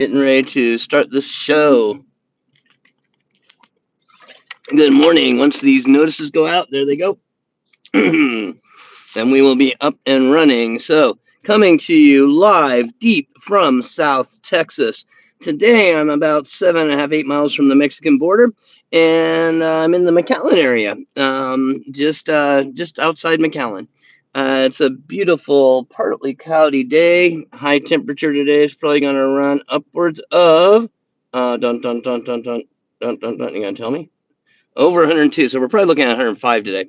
Getting ready to start the show. Good morning. Once these notices go out, there they go. Then we will be up and running. So, coming to you live deep from South Texas. Today, I'm about 7.5, 8 miles from the Mexican border, and I'm in the McAllen area, just outside McAllen. It's a beautiful, partly cloudy day. High temperature today is probably going to run upwards of dun dun dun dun dun dun dun dun. You gonna tell me? Over 102. So we're probably looking at 105 today,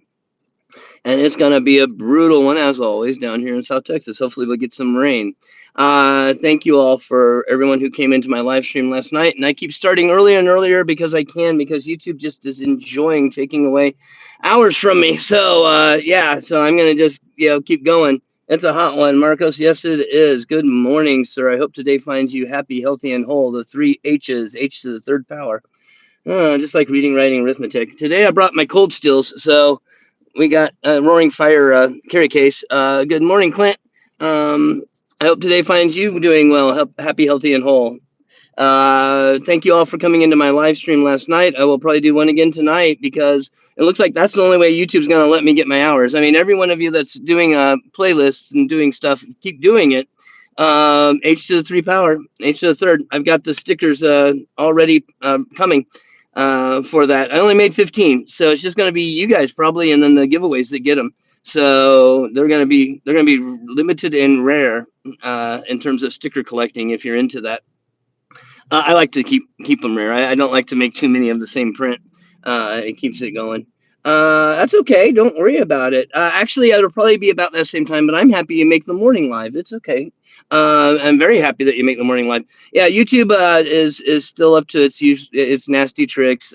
and it's going to be a brutal one as always down here in South Texas. Hopefully, we'll get some rain. Thank you all for everyone who came into my live stream last night, and I keep starting earlier and earlier because I can, because YouTube just is enjoying taking away hours from me. So yeah, so I'm going to just keep going. It's a hot one, Marcos. Yes, it is. Good morning, sir. I hope today finds you happy, healthy, and whole. The three H's, H to the third power. Just like reading, writing, arithmetic. Today I brought my cold stills, so we got a Roaring Fire carry case. Good morning, Clint. I hope today finds you doing well, happy, healthy, and whole. Thank you all for coming into my live stream last night. I will probably do one again tonight because it looks like that's the only way YouTube's going to let me get my hours. I mean, every one of you that's doing playlists and doing stuff, keep doing it. H to the three power, H to the third. I've got the stickers already coming for that. I only made 15, so it's just going to be you guys probably, and then the giveaways that get them. So they're gonna be limited and rare in terms of sticker collecting. If you're into that, I like to keep them rare. I don't like to make too many of the same print. It keeps it going. That's okay. Don't worry about it. Actually, it'll probably be about that same time, but I'm happy you make the morning live. It's okay. I'm very happy that you make the morning live. Yeah, YouTube is still up to its nasty tricks,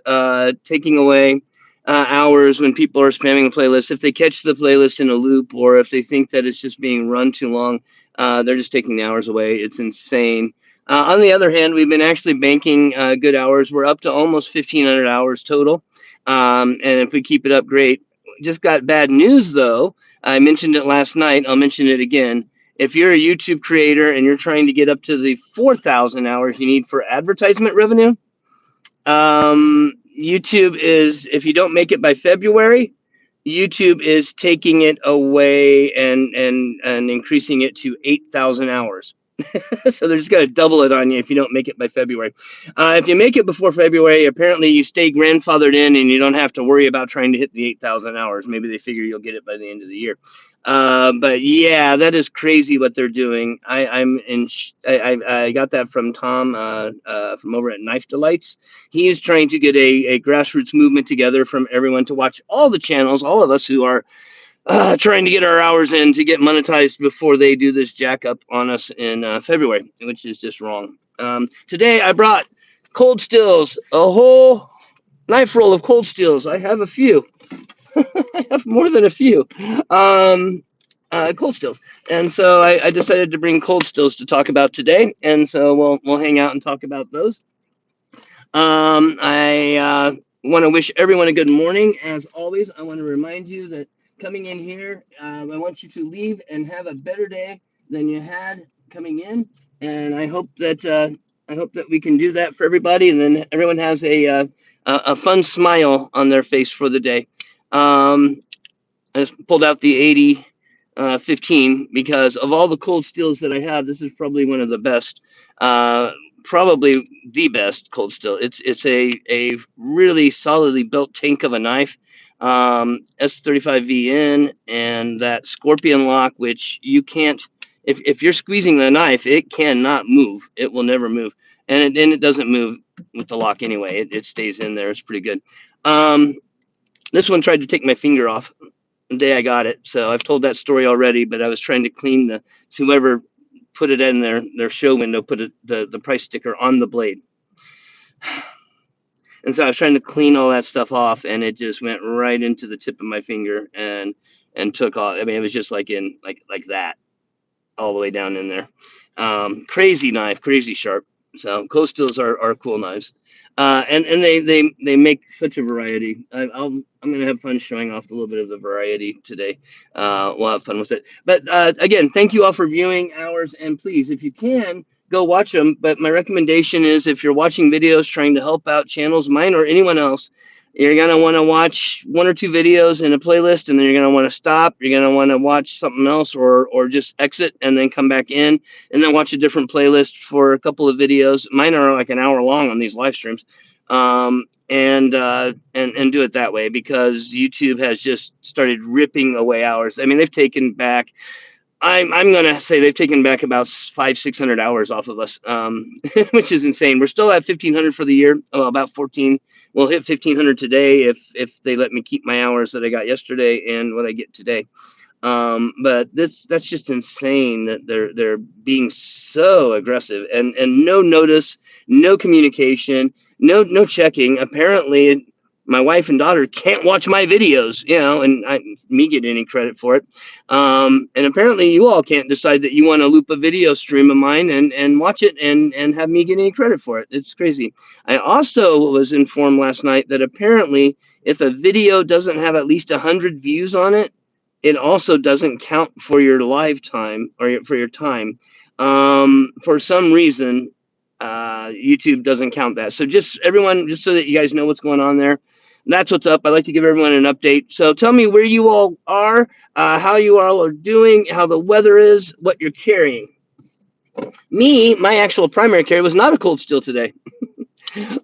taking away hours when people are spamming the playlist. If they catch the playlist in a loop, or if they think that it's just being run too long, they're just taking the hours away. It's insane. On the other hand, we've been actually banking good hours. We're up to almost 1,500 hours total. And if we keep it up, great. Just got bad news, though. I mentioned it last night. I'll mention it again. If you're a YouTube creator and you're trying to get up to the 4,000 hours you need for advertisement revenue, YouTube is, if you don't make it by February, YouTube is taking it away and increasing it to 8,000 hours. So they're just going to double it on you if you don't make it by February. If you make it before February, apparently you stay grandfathered in and you don't have to worry about trying to hit the 8,000 hours. Maybe they figure you'll get it by the end of the year. But yeah, that is crazy what they're doing. I got that from Tom from over at Knife Delights. He is trying to get a grassroots movement together from everyone to watch all the channels, all of us who are trying to get our hours in to get monetized before they do this jack up on us in February, which is just wrong. Today I brought cold stills, a whole knife roll of cold stills. I have a few. I have more than a few cold stills, and so I decided to bring cold stills to talk about today. And so we'll hang out and talk about those. I want to wish everyone a good morning. As always, I want to remind you that coming in here, I want you to leave and have a better day than you had coming in. And I hope that we can do that for everybody, and then everyone has a fun smile on their face for the day. I just pulled out the 80 15 because of all the cold steels that I have, this is probably one of the best. Probably the best cold steel. It's a really solidly built tank of a knife, S35VN, and that scorpion lock, which you can't, if you're squeezing the knife, it cannot move. It will never move, and it doesn't move with the lock anyway. It stays in there. It's pretty good. This one tried to take my finger off the day I got it, so I've told that story already. But I was trying to clean whoever put it in their show window, put the price sticker on the blade. And so I was trying to clean all that stuff off, and it just went right into the tip of my finger and took off. I mean, it was just like that, all the way down in there. Crazy knife, crazy sharp. So cold steels are cool knives, and they make such a variety. I'm gonna have fun showing off a little bit of the variety today. We'll have fun with it. But again, thank you all for viewing hours, and please, if you can, go watch them. But my recommendation is if you're watching videos trying to help out channels, mine or anyone else, you're going to want to watch one or two videos in a playlist, and then you're going to want to stop. You're going to want to watch something else, or just exit and then come back in and then watch a different playlist for a couple of videos. Mine are like an hour long on these live streams. And do it that way, because YouTube has just started ripping away hours. I mean, they've taken back, I'm gonna say they've taken back about 500-600 hours off of us, which is insane. We're still at 1,500 for the year, about 14. We'll hit 1,500 today if they let me keep my hours that I got yesterday and what I get today. But that's just insane that they're being so aggressive, and no notice, no communication, no checking. Apparently, my wife and daughter can't watch my videos, and me get any credit for it. And apparently, you all can't decide that you want to loop a video stream of mine and watch it and have me get any credit for it. It's crazy. I also was informed last night that apparently, if a video doesn't have at least 100 views on it, it also doesn't count for your lifetime or for your time. For some reason, YouTube doesn't count that. So just everyone, just so that you guys know what's going on there, that's what's up. I'd like to give everyone an update. So tell me where you all are, how you all are doing, how the weather is, what you're carrying. Me, my actual primary carry was not a cold steel today.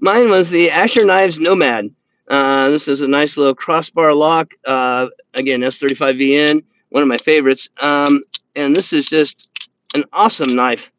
Mine was the Asher Knives Nomad. This is a nice little crossbar lock. Again, S35VN, one of my favorites. And this is just an awesome knife.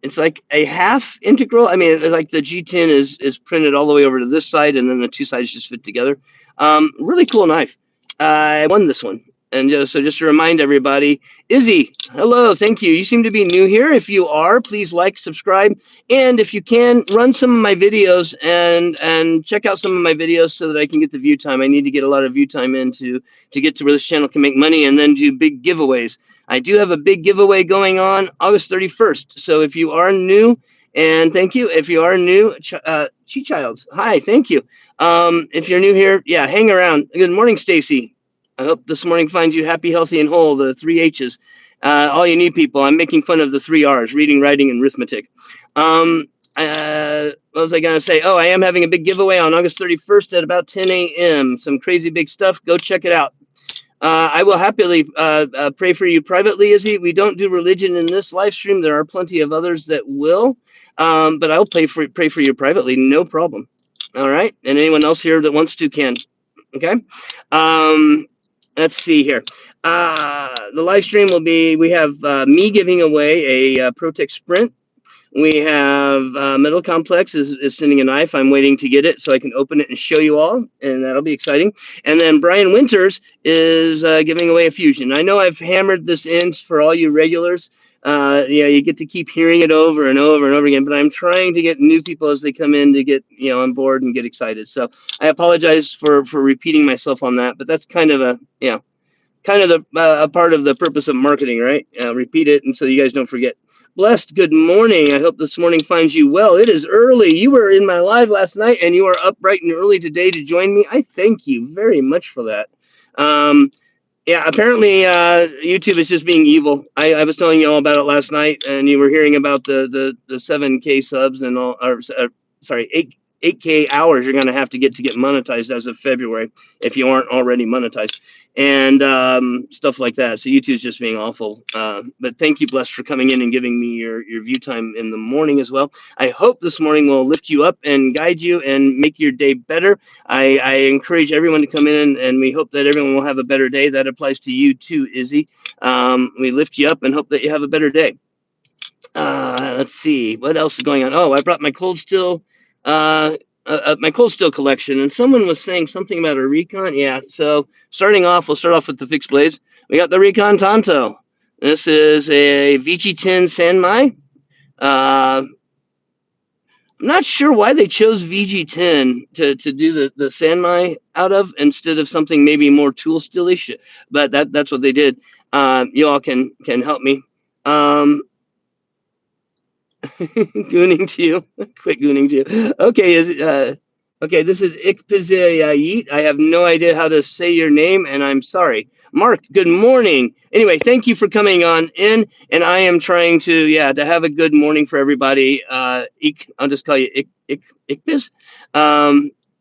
It's like a half integral. I mean, like the G10 is printed all the way over to this side, and then the two sides just fit together. Really cool knife. I won this one. And so just to remind everybody, Izzy, hello, thank you. You seem to be new here. If you are, please like, subscribe, and if you can, run some of my videos and check out some of my videos so that I can get the view time. I need to get a lot of view time in to get to where this channel can make money and then do big giveaways. I do have a big giveaway going on August 31st. So if you are new, and thank you. If you are new, Chi-Childs, hi, thank you. If you're new here, yeah, hang around. Good morning, Stacy. I hope this morning finds you happy, healthy, and whole, the 3 H's. All you new people, I'm making fun of the 3 R's, reading, writing, and arithmetic. What was I going to say? Oh, I am having a big giveaway on August 31st at about 10 a.m. Some crazy big stuff. Go check it out. I will happily pray for you privately, Izzy. We don't do religion in this live stream. There are plenty of others that will. But I'll pray for you privately. No problem. All right. And anyone else here that wants to can. Okay. Let's see here. The live stream will be, we have me giving away a ProTech Sprint. We have Metal Complex is sending a knife. I'm waiting to get it so I can open it and show you all, and that'll be exciting. And then Brian Winters is giving away a Fusion. I know I've hammered this in for all you regulars. You get to keep hearing it over and over and over again, but I'm trying to get new people as they come in to get on board and get excited. So I apologize for repeating myself on that, but that's kind of a a part of the purpose of marketing, right? Repeat it, and so you guys don't forget. Blessed, good morning. I hope this morning finds you well. It is early. You were in my live last night, and you are up bright and early today to join me. I thank you very much for that. Yeah, apparently YouTube is just being evil. I was telling you all about it last night, and you were hearing about the 7K subs and all, or sorry, 8K hours you're going to get monetized as of February if you aren't already monetized, and stuff like that. So YouTube's just being awful. But thank you, Blessed, for coming in and giving me your view time in the morning as well. I hope this morning will lift you up and guide you and make your day better. I encourage everyone to come in, and we hope that everyone will have a better day. That applies to you too, Izzy. We lift you up and hope that you have a better day. Let's see what else is going on. Oh, I brought my cold steel collection, and someone was saying something about a Recon. Yeah, so we'll start off with the fixed blades. We got the Recon Tonto. This is a VG10 Sanmai. I'm not sure why they chose VG10 to do the Sanmai out of instead of something maybe more tool steelish, but that's what they did. You all can help me. Gooning to you. Quick gooning to you. Okay, Okay, this is Ikpizayit. I have no idea how to say your name, and I'm sorry. Mark, good morning. Anyway, thank you for coming on in, and I am trying to, yeah, to have a good morning for everybody. I'll just call you Ikpiz.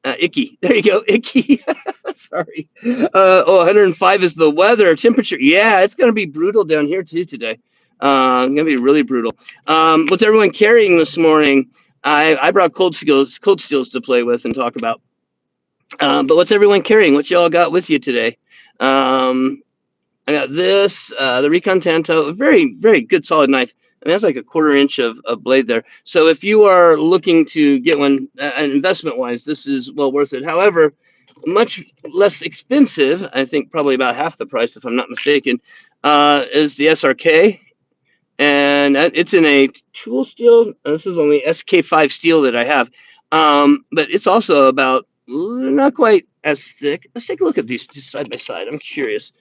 Icky. There you go, Icky. Sorry. 105 is the weather. Temperature, yeah, it's going to be brutal down here too today. Going to be really brutal. What's everyone carrying this morning? I brought cold steels to play with and talk about. But what's everyone carrying? What y'all got with you today? Um, I got this, the Recon Tanto, a very, very good solid knife. I mean, that's like a quarter inch of blade there. So if you are looking to get one, investment wise, this is well worth it. However, much less expensive, I think probably about half the price, if I'm not mistaken, is the SRK, and it's in a tool steel. This is only SK5 steel that I have, but it's also about not quite as thick. Let's take a look at these just side by side. I'm curious.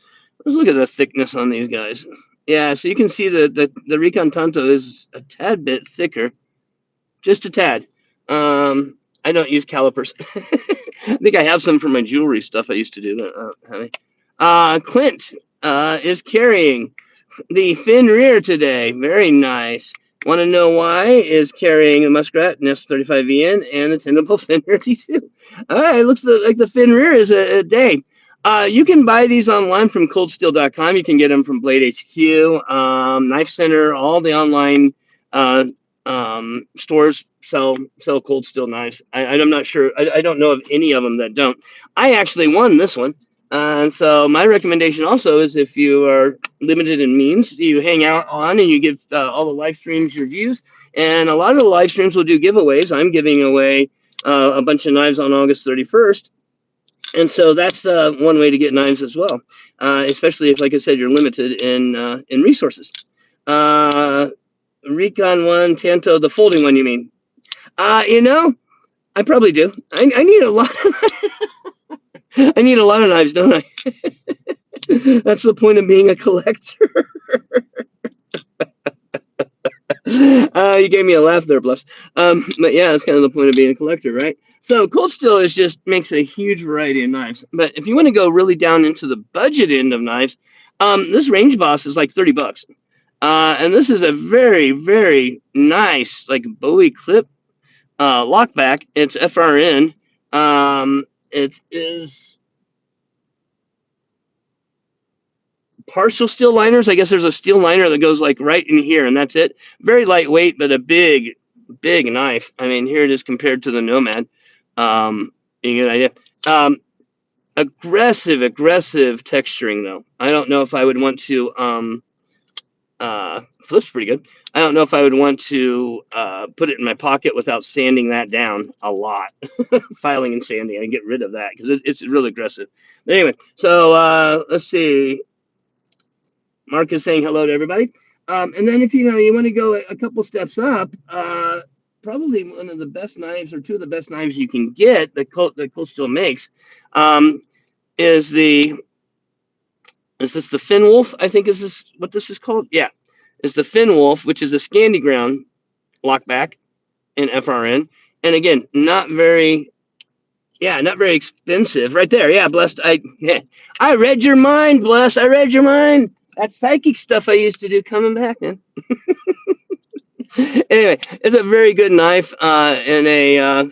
Let's look at the thickness on these guys. Yeah, so you can see the Recon Tanto is a tad bit thicker, just a tad. I don't use calipers. I think I have some for my jewelry stuff I used to do. But, Clint is carrying the fin rear today. Very nice. Want to know why? Is carrying a Muskrat NES 35VN and a Tendable fin rear T2. All right, looks like the fin rear is a day. You can buy these online from coldsteel.com. You can get them from Blade HQ, Knife Center, all the online uh, stores sell cold steel knives. I'm not sure. I don't know of any of them that don't. I actually won this one. And so my recommendation also is if you are limited in means, you hang out on and you give all the live streams your views. And a lot of the live streams will do giveaways. I'm giving away a bunch of knives on August 31st. And so that's one way to get knives as well, especially if, like I said, you're limited in resources. Uh, Recon one, Tanto, the folding one, you mean? You know, I probably do. I need a lot. I need a lot of knives, don't I? That's the point of being a collector. You gave me a laugh there, Bluffs. But yeah, that's kind of the point of being a collector, right? So Cold Steel is just makes a huge variety of knives. But if you want to go really down into the budget end of knives, this Range Boss is like 30 bucks. And this is a very, very nice, like Bowie clip lockback. It's FRN. It is partial steel liners. I guess there's a steel liner that goes like right in here, and that's it. Very lightweight, but a big, big knife. I mean, here it is compared to the Nomad. You get an idea. Aggressive texturing though. I don't know if I would want to. Flips pretty good. I don't know if I would want to put it in my pocket without sanding that down a lot. Filing and sanding, I get rid of that because it's really aggressive. But anyway, so let's see. Mark is saying hello to everybody. And then if you want to go a couple steps up, probably one of the best knives or two of the best knives you can get that Cold Steel makes is this the Finn Wolf? I think is this what this is called? Yeah, it's the Finn Wolf, which is a Scandi ground lockback in FRN, and again, not very expensive. Right there, yeah, Blessed. I read your mind, Blessed. I read your mind. That psychic stuff I used to do coming back, man. Anyway, it's a very good knife in a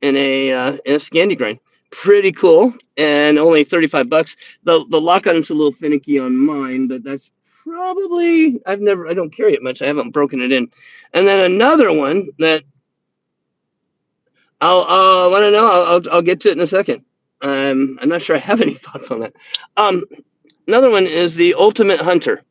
Scandi grind. Pretty cool, and only 35 bucks. The lock on it's a little finicky on mine, but that's probably I don't carry it much. I haven't broken it in. And then another one that I'll want to know. I'll get to it in a second. I'm not sure I have any thoughts on that. Another one is the Ultimate Hunter.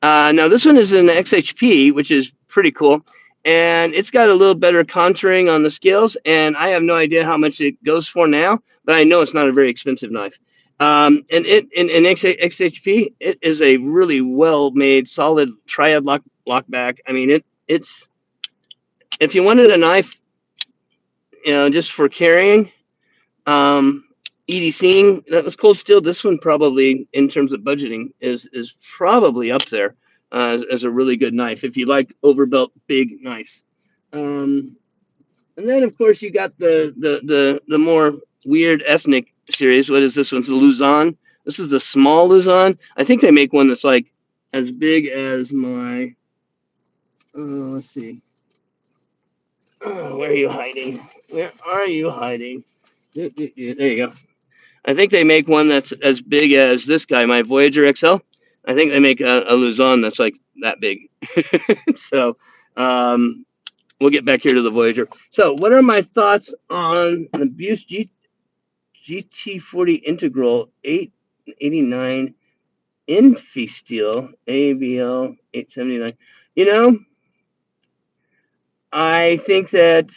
Now this one is in the XHP, which is pretty cool, and it's got a little better contouring on the scales. And I have no idea how much it goes for now, but I know it's not a very expensive knife. And it in XHP, it is a really well made, solid triad lockback. I mean, it's if you wanted a knife, just for carrying, EDCing, that was Cold Steel. This one probably, in terms of budgeting, is probably up there as a really good knife if you like overbuilt big knives. And then of course you got the more weird ethnic series. What is this one? It's a Luzon. This is the small Luzon. I think they make one that's like as big as my. Let's see. Oh, where are you hiding? Where are you hiding? There you go. I think they make one that's as big as this guy, my Voyager XL. I think they make a Luzon that's like that big. So um, we'll get back here to the Voyager. So, what are my thoughts on the Buse GT40 Integral 889 Infi Steel ABL 879? You know, I think that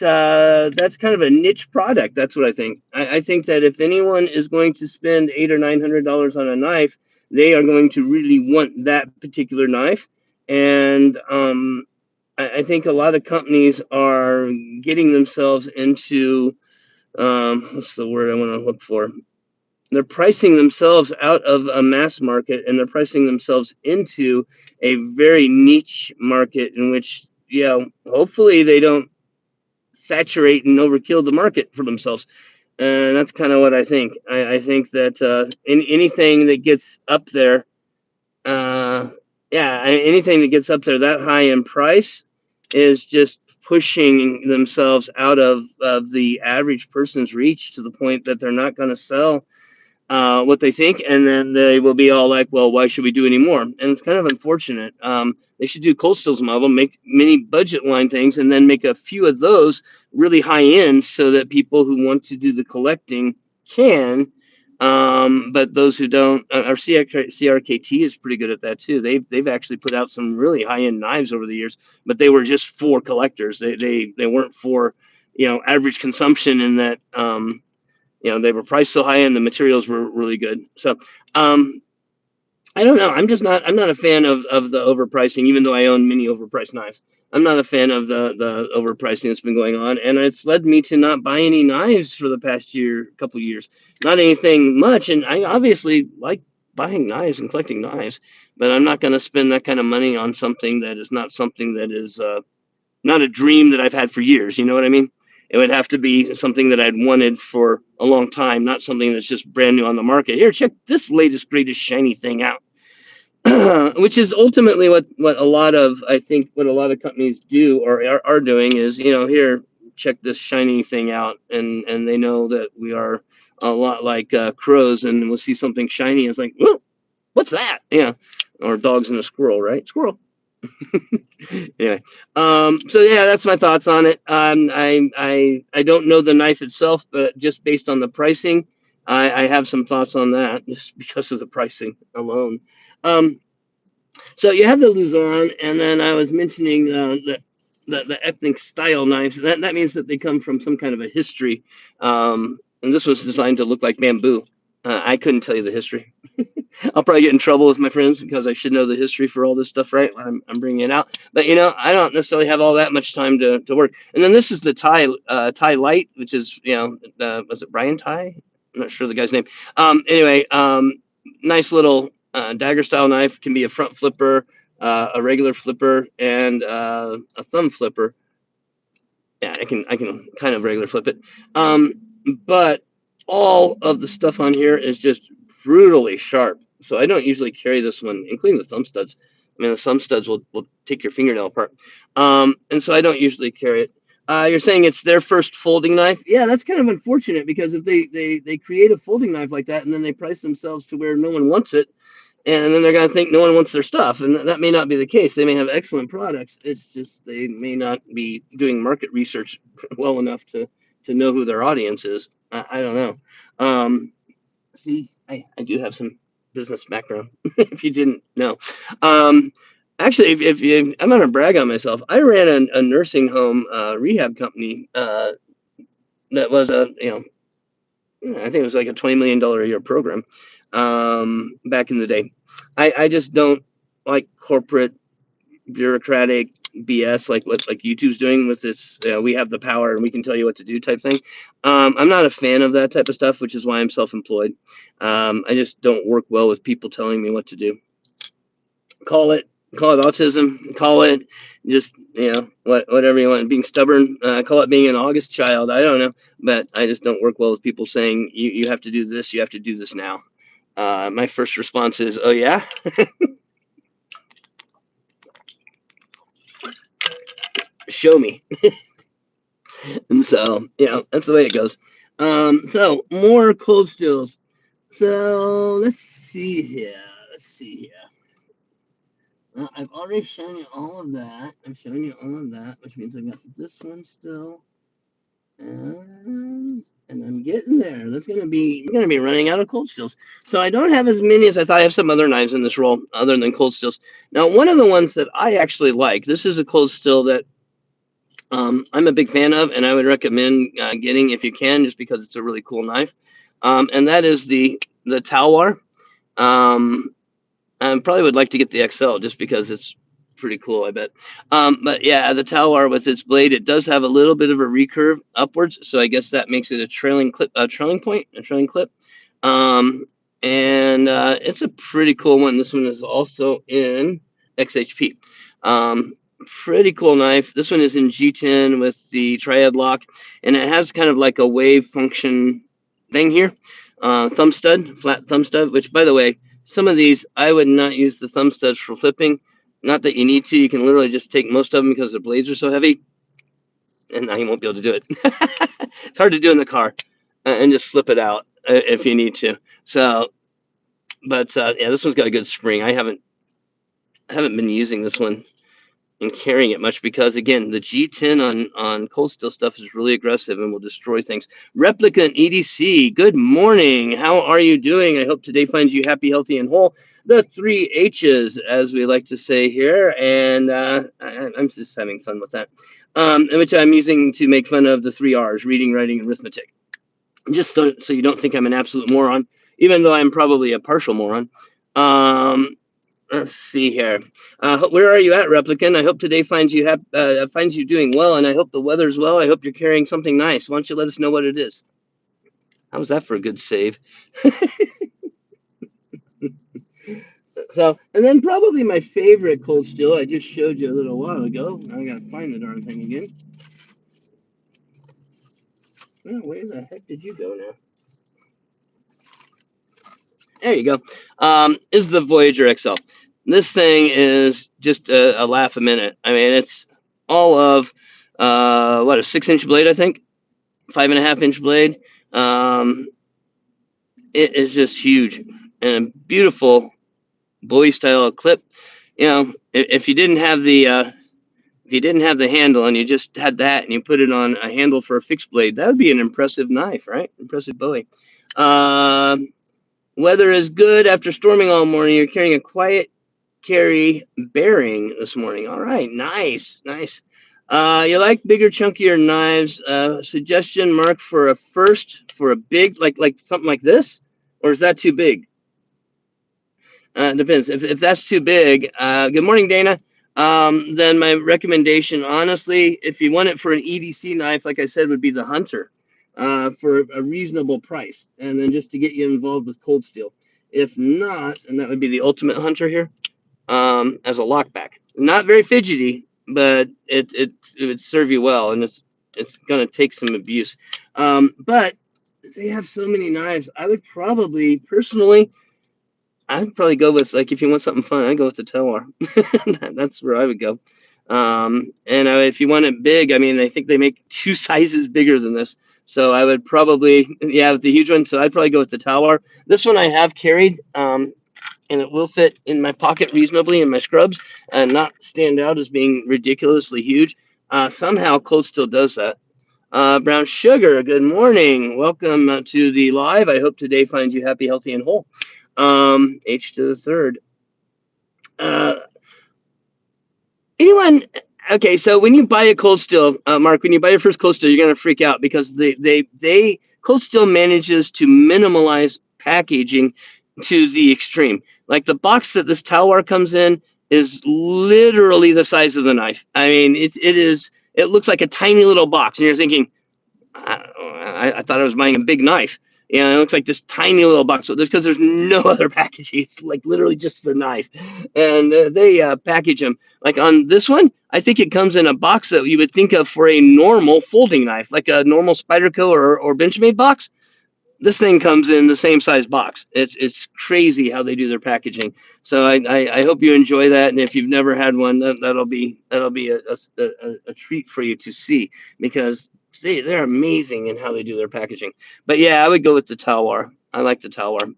that's kind of a niche product. That's what I think. I think that if anyone is going to spend $800 or $900 on a knife, they are going to really want that particular knife. And I think a lot of companies are getting themselves into what's the word I want to look for? They're pricing themselves out of a mass market and they're pricing themselves into a very niche market in which, yeah, hopefully they don't saturate and overkill the market for themselves. And that's kind of what I think. I think that anything that gets up there, uh, anything that gets up there that high in price is just pushing themselves out of the average person's reach to the point that they're not going to sell what they think, and then they will be all like, "Well, why should we do any more?" And it's kind of unfortunate. They should do cold stills model, make many budget line things, and then make a few of those really high end, so that people who want to do the collecting can. But those who don't, our CRKT is pretty good at that too. They've actually put out some really high end knives over the years, but they were just for collectors. They weren't for average consumption in that. They were priced so high and the materials were really good. So I don't know. I'm not a fan of the overpricing, even though I own many overpriced knives. I'm not a fan of the overpricing that's been going on, and it's led me to not buy any knives for the past couple of years. Not anything much, and I obviously like buying knives and collecting knives, but I'm not going to spend that kind of money on something that is not something that is not a dream that I've had for years. You know what I mean? It would have to be something that I'd wanted for a long time, not something that's just brand new on the market. Here, check this latest, greatest, shiny thing out. Which is ultimately what a lot of, I think, what a lot of companies do or are doing is, here, check this shiny thing out. And they know that we are a lot like crows, and we'll see something shiny. And it's like, whoa, what's that? Yeah. Or dogs and a squirrel, right? Squirrel. Anyway, so yeah, that's my thoughts on it. I don't know the knife itself, but just based on the pricing, I have some thoughts on that just because of the pricing alone. Um, so you have the Luzon, and then I was mentioning the ethnic style knives. That means that they come from some kind of a history. And this was designed to look like bamboo. I couldn't tell you the history. I'll probably get in trouble with my friends because I should know the history for all this stuff, right? I'm bringing it out, but I don't necessarily have all that much time to work. And then this is the Thai Light, which is was it Brian Thai? I'm not sure the guy's name. Anyway, nice little dagger style knife. Can be a front flipper, a regular flipper, and a thumb flipper. Yeah, I can kind of regular flip it. But all of the stuff on here is just brutally sharp. So I don't usually carry this one, including the thumb studs. I mean, the thumb studs will take your fingernail apart. And so I don't usually carry it. You're saying it's their first folding knife? Yeah, that's kind of unfortunate because if they create a folding knife like that and then they price themselves to where no one wants it, and then they're going to think no one wants their stuff, and that may not be the case. They may have excellent products. It's just they may not be doing market research well enough to know who their audience is. I don't know. See, I do have some business background. If you didn't know, actually, if you, I'm gonna brag on myself. I ran a nursing home rehab company that was I think it was like a $20 million a year program back in the day. I just don't like corporate bureaucratic BS like YouTube's doing with this. We have the power and we can tell you what to do type thing. I'm not a fan of that type of stuff, which is why I'm self-employed. I just don't work well with people telling me what to do. Call it Call it autism, call it just, whatever you want, being stubborn, call it being an August child. I don't know, but I just don't work well with people saying you have to do this, you have to do this now. My first response is, oh yeah, show me. And so, that's the way it goes. So more cold stills. So let's see here. Let's see here. Well, I've already shown you all of that. I'm showing you all of that, which means I got this one still. And I'm getting there. We're gonna be running out of cold stills. So I don't have as many as I thought. I have some other knives in this roll other than cold stills. Now, one of the ones that I actually like, this is a cold still that I'm a big fan of, and I would recommend getting if you can, just because it's a really cool knife. And that is the Talwar. Um, I probably would like to get the XL just because it's pretty cool, I bet. But yeah, the Talwar with its blade, it does have a little bit of a recurve upwards, so I guess that makes it a trailing clip, a trailing point, a trailing clip. Um, and it's a pretty cool one. This one is also in XHP. Pretty cool knife. This one is in G10 with the triad lock, and it has kind of like a wave function thing here. Thumb stud, flat thumb stud, which by the way, some of these I would not use the thumb studs for flipping. Not that you need to. You can literally just take most of them because the blades are so heavy, and now you won't be able to do it. It's hard to do in the car, and just flip it out if you need to. So, but yeah, this one's got a good spring. I haven't been using this one and carrying it much because, again, the G10 on cold steel stuff is really aggressive and will destroy things. Replicant EDC, good morning. How are you doing? I hope today finds you happy, healthy, and whole. The 3 H's, as we like to say here, and I'm just having fun with that, which I'm using to make fun of the 3 R's, reading, writing, and arithmetic. Just so you don't think I'm an absolute moron, even though I'm probably a partial moron. Let's see here. Where are you at, Replicant? I hope today finds you doing well, and I hope the weather's well. I hope you're carrying something nice. Why don't you let us know what it is? How was that for a good save? So, and then probably my favorite cold steel I just showed you a little while ago. Now I gotta find the darn thing again. Oh, where the heck did you go now? There you go. Is the Voyager XL. This thing is just a laugh a minute. I mean, it's all of a 6-inch blade, I think, 5.5-inch blade. It is just huge and a beautiful Bowie style clip. If you didn't have the handle and you just had that and you put it on a handle for a fixed blade, that would be an impressive knife, right? Impressive Bowie. Weather is good after storming all morning. You're carrying a quiet carry bearing this morning. All right, nice. You like bigger, chunkier knives? Suggestion, Mark, for a big, like something like this, or is that too big? Depends. If that's too big, good morning, Dana. Then my recommendation, honestly, if you want it for an EDC knife, like I said, would be the Hunter, for a reasonable price, and then just to get you involved with cold steel. If not, and that would be the Ultimate Hunter here, as a lockback. Not very fidgety, but it would serve you well, and it's gonna take some abuse. But they have so many knives. I would probably personally. I'd probably go with, like, if you want something fun, I'd go with the Telwar. That's where I would go. And if you want it big, I mean, I think they make 2 sizes bigger than this. So I would probably, with the huge one. So I'd probably go with the Talwar. This one I have carried, and it will fit in my pocket reasonably in my scrubs and not stand out as being ridiculously huge. Somehow Cold Steel does that. Brown Sugar, good morning. Welcome to the live. I hope today finds you happy, healthy, and whole. H to the third. Anyone? Okay, so when you buy a cold steel, Mark, when you buy your first cold steel, you're gonna freak out because they cold steel manages to minimalize packaging to the extreme. Like the box that this Talwar comes in is literally the size of the knife. I mean, it looks like a tiny little box, and you're thinking, I thought I was buying a big knife. It looks like this tiny little box. So because there's no other packaging, it's like literally just the knife, and they package them like on this one. I think it comes in a box that you would think of for a normal folding knife, like a normal Spyderco or Benchmade box. This thing comes in the same size box. It's crazy how they do their packaging. So I hope you enjoy that, and if you've never had one, that'll be a treat for you to see, because they're amazing in how they do their packaging. But yeah, I would go with the Talwar. I like the Talwar.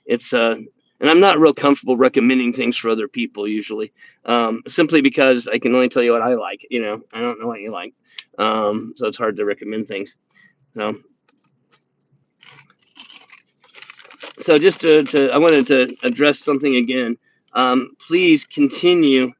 It's and I'm not real comfortable recommending things for other people usually, simply because I can only tell you what I like. I don't know what you like, so it's hard to recommend things. So just I wanted to address something again. Please continue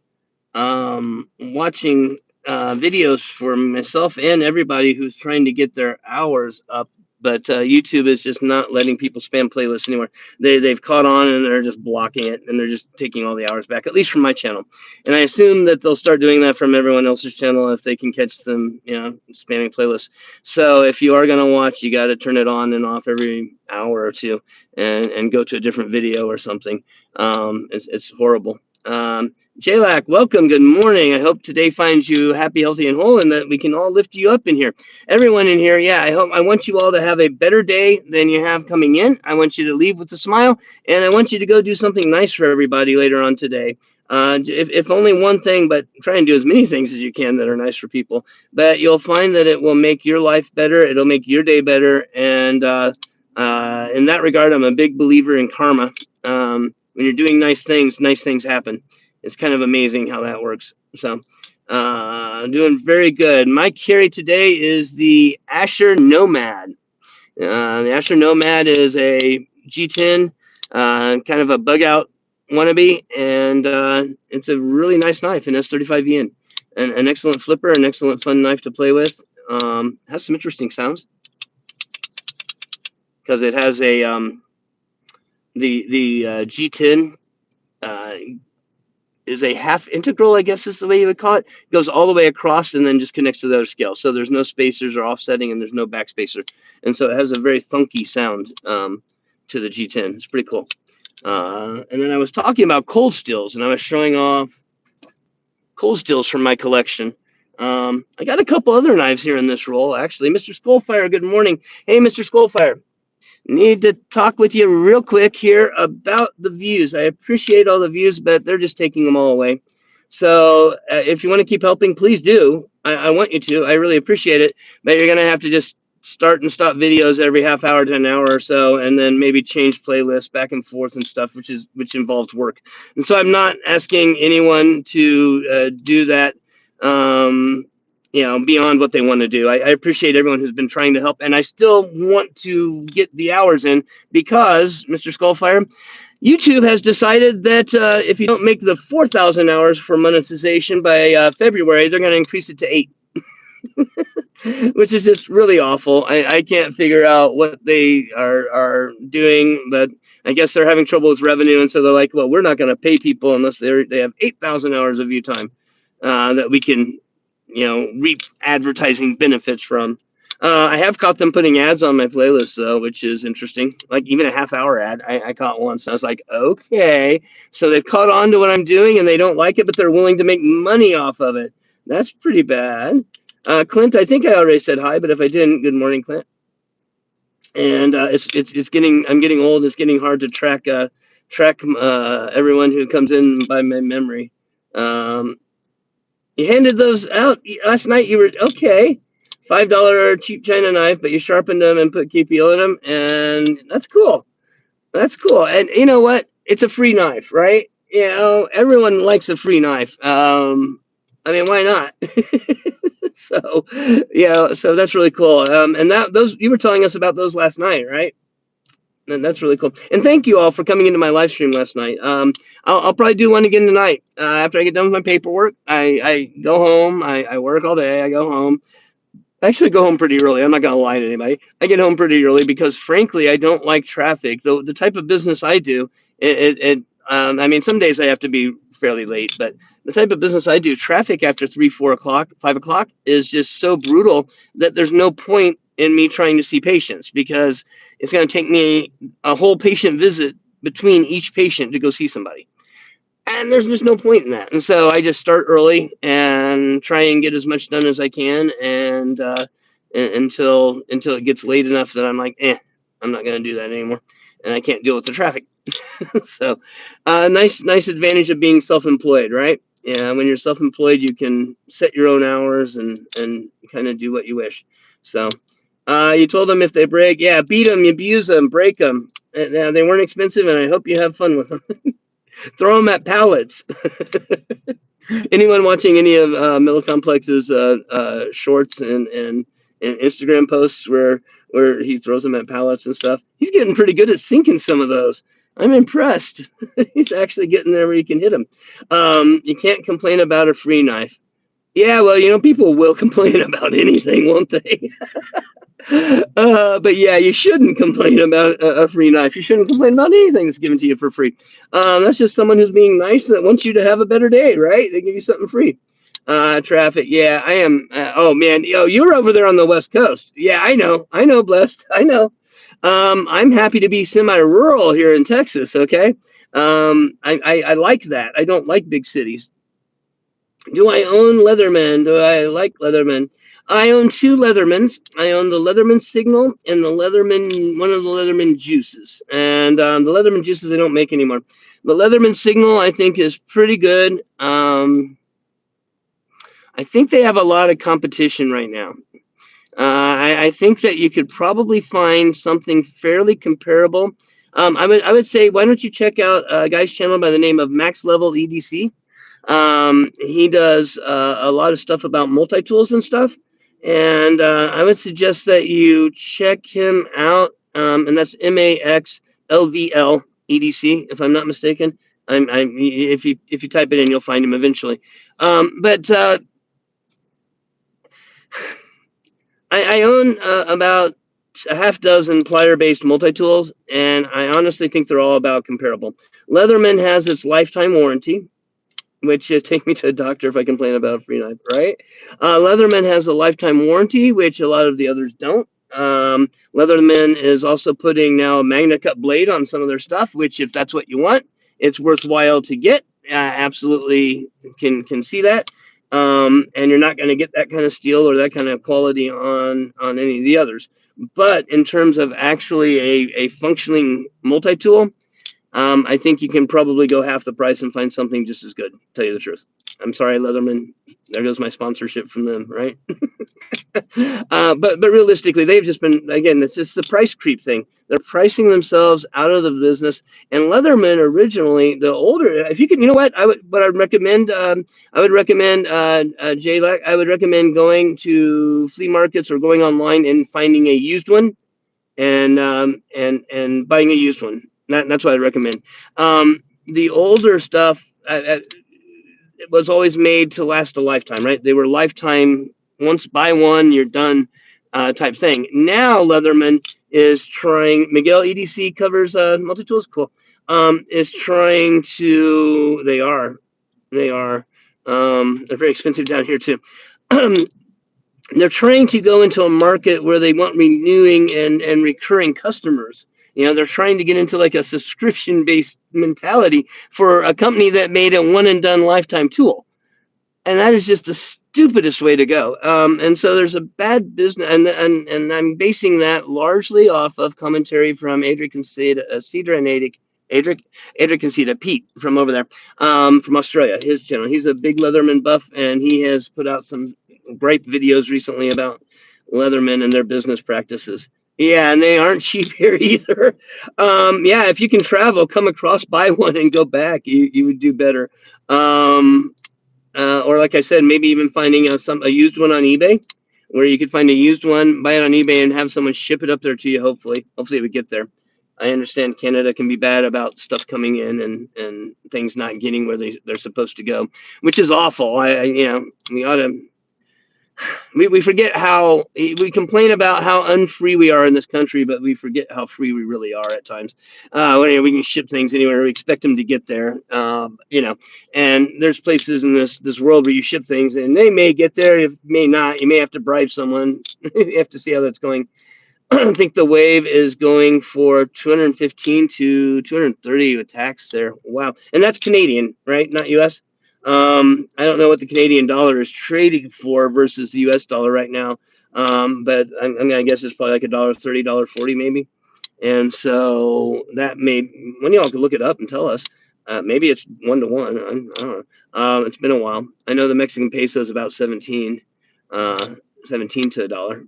watching videos for myself and everybody who's trying to get their hours up. But YouTube is just not letting people spam playlists anymore. They've caught on, and they're just blocking it, and they're just taking all the hours back, at least from my channel. And I assume that they'll start doing that from everyone else's channel if they can catch them, spamming playlists. So if you are going to watch, you got to turn it on and off every hour or two, and go to a different video or something. It's horrible. Jalak, welcome. Good morning. I hope today finds you happy, healthy, and whole, and that we can all lift you up in here. Everyone in here, yeah, I want you all to have a better day than you have coming in. I want you to leave with a smile, and I want you to go do something nice for everybody later on today. If only one thing, but try and do as many things as you can that are nice for people. But you'll find that it will make your life better. It'll make your day better. And in that regard, I'm a big believer in karma. When you're doing nice things happen. It's kind of amazing how that works. So, doing very good. My carry today is the Asher Nomad. The Asher Nomad is a G10, kind of a bug out wannabe, and it's a really nice knife, an S35 yen. An excellent flipper, an excellent fun knife to play with. Has some interesting sounds because it has a the G10 is a half integral, I guess is the way you would call it. It goes all the way across and then just connects to the other scale. So there's no spacers or offsetting, and there's no backspacer. And so it has a very thunky sound to the G10. It's pretty cool. And then I was talking about cold steels, and I was showing off cold steels from my collection. I got a couple other knives here in this roll, actually. Mr. Skullfire, good morning. Hey, Mr. Skullfire. Need to talk with you real quick here about the views. I appreciate all the views, but they're just taking them all away. So if you want to keep helping, please do. I want you to. I really appreciate it. But you're going to have to just start and stop videos every half hour to an hour or so, and then maybe change playlists back and forth and stuff, which involves work. And so I'm not asking anyone to do that. Beyond what they want to do. I appreciate everyone who's been trying to help, and I still want to get the hours in because, Mr. Skullfire, YouTube has decided that if you don't make the 4,000 hours for monetization by February, they're going to increase it to 8, which is just really awful. I can't figure out what they are doing, but I guess they're having trouble with revenue, and so they're like, well, we're not going to pay people unless they have 8,000 hours of view time that we can reap advertising benefits from. I have caught them putting ads on my playlist, though, which is interesting. Like even a half-hour ad, I caught once. I was like, okay, so they've caught on to what I'm doing, and they don't like it, but they're willing to make money off of it. That's pretty bad. Clint, I think I already said hi, but if I didn't, good morning, Clint. And I'm getting old. It's getting hard to track everyone who comes in by my memory. You handed those out last night. You were okay. $5 cheap China knife, but you sharpened them and put KPL in them, and that's cool. That's cool. And you know what? It's a free knife, right? Everyone likes a free knife. Why not? So that's really cool. And those you were telling us about those last night, right? And that's really cool. And thank you all for coming into my live stream last night. I'll probably do one again tonight. After I get done with my paperwork, I go home. I work all day. I go home. I actually go home pretty early. I'm not going to lie to anybody. I get home pretty early because, frankly, I don't like traffic. The type of business I do, some days I have to be fairly late, but the type of business I do, traffic after 3, 4 o'clock, 5 o'clock is just so brutal that there's no point in me trying to see patients, because it's going to take me a whole patient visit between each patient to go see somebody. And there's just no point in that. And so I just start early and try and get as much done as I can, and until it gets late enough that I'm like, I'm not going to do that anymore, and I can't deal with the traffic. So, nice advantage of being self-employed, right? Yeah, when you're self-employed, you can set your own hours and kind of do what you wish. So, you told them if they break, yeah, beat them, abuse them, break them. They weren't expensive, and I hope you have fun with them. Throw them at pallets. Anyone watching any of Middle Complex's shorts and Instagram posts where he throws them at pallets and stuff, he's getting pretty good at sinking some of those. I'm impressed. He's actually getting there where you can hit him. You can't complain about a free knife. Yeah, well, people will complain about anything, won't they? But yeah, you shouldn't complain about a free knife. You shouldn't complain about anything that's given to you for free. That's just someone who's being nice that wants you to have a better day, right? They give you something free. Traffic. Yeah, I am. Oh man, you're over there on the West Coast. Yeah, I know, blessed. I know. I'm happy to be semi-rural here in Texas. Okay. I like that. I don't like big cities. Do I own Leatherman? Do I like Leatherman? I own two Leathermans. I own the Leatherman Signal and one of the Leatherman Juices. And the Leatherman Juices I don't make anymore. The Leatherman Signal I think is pretty good. I think they have a lot of competition right now. I think that you could probably find something fairly comparable. I would say, why don't you check out a guy's channel by the name of Max Level EDC. He does a lot of stuff about multi-tools and stuff. And I would suggest that you check him out. And that's MAXLVL EDC, if I'm not mistaken. If you type it in, you'll find him eventually. But I own about a half dozen plier-based multi-tools, and I honestly think they're all about comparable. Leatherman has its lifetime warranty, which is take me to a doctor if I complain about a free knife, right? Leatherman has a lifetime warranty, which a lot of the others don't. Leatherman is also putting now a Magna Cut blade on some of their stuff, which if that's what you want, it's worthwhile to get. Absolutely can see that. And you're not going to get that kind of steel or that kind of quality on any of the others. But in terms of actually a functioning multi-tool, I think you can probably go half the price and find something just as good, to tell you the truth. I'm sorry, Leatherman. There goes my sponsorship from them, right? But realistically, they've just been, again, it's just the price creep thing. They're pricing themselves out of the business. And Leatherman originally, the older, if you can, you know what, I would recommend, Jay, I would recommend going to flea markets or going online and finding a used one and buying a used one. That's what I recommend. The older stuff it was always made to last a lifetime, right? They were lifetime, once buy one, you're done type thing. Now Leatherman is trying, Miguel EDC covers multi-tools, cool. Is trying to, they are, they're very expensive down here too. They're trying to go into a market where they want renewing and recurring customers. They're trying to get into like a subscription based mentality for a company that made a one and done lifetime tool. And that is just the stupidest way to go. And so there's a bad business, and I'm basing that largely off of commentary from Adric Cedar and Adric Conceda, Pete from over there, from Australia, his channel. He's a big Leatherman buff, and he has put out some great videos recently about Leatherman and their business practices. Yeah, and they aren't cheap here either. Yeah, if you can travel, come across, buy one, and go back, you would do better. Or like I said, maybe even finding a used one on eBay, where you could find a used one, buy it on eBay, and have someone ship it up there to you. Hopefully it would get there. I understand Canada can be bad about stuff coming in and things not getting where they're supposed to go, which is awful. We ought to we forget how we complain about how unfree we are in this country, but we forget how free we really are at times. When we can ship things anywhere, we expect them to get there. And there's places in this world where you ship things, and they may get there, it may not. You may have to bribe someone. You have to see how that's going. I think the wave is going for 215 to 230 with tax there. Wow. And that's Canadian, right? Not US. I don't know what the Canadian dollar is trading for versus the US dollar right now. But I'm going to guess it's probably like $1.30, $1.40 maybe. And so that may, one of y'all could look it up and tell us. Maybe it's 1 to 1. I don't know. It's been a while. I know the Mexican peso is about 17 to a dollar,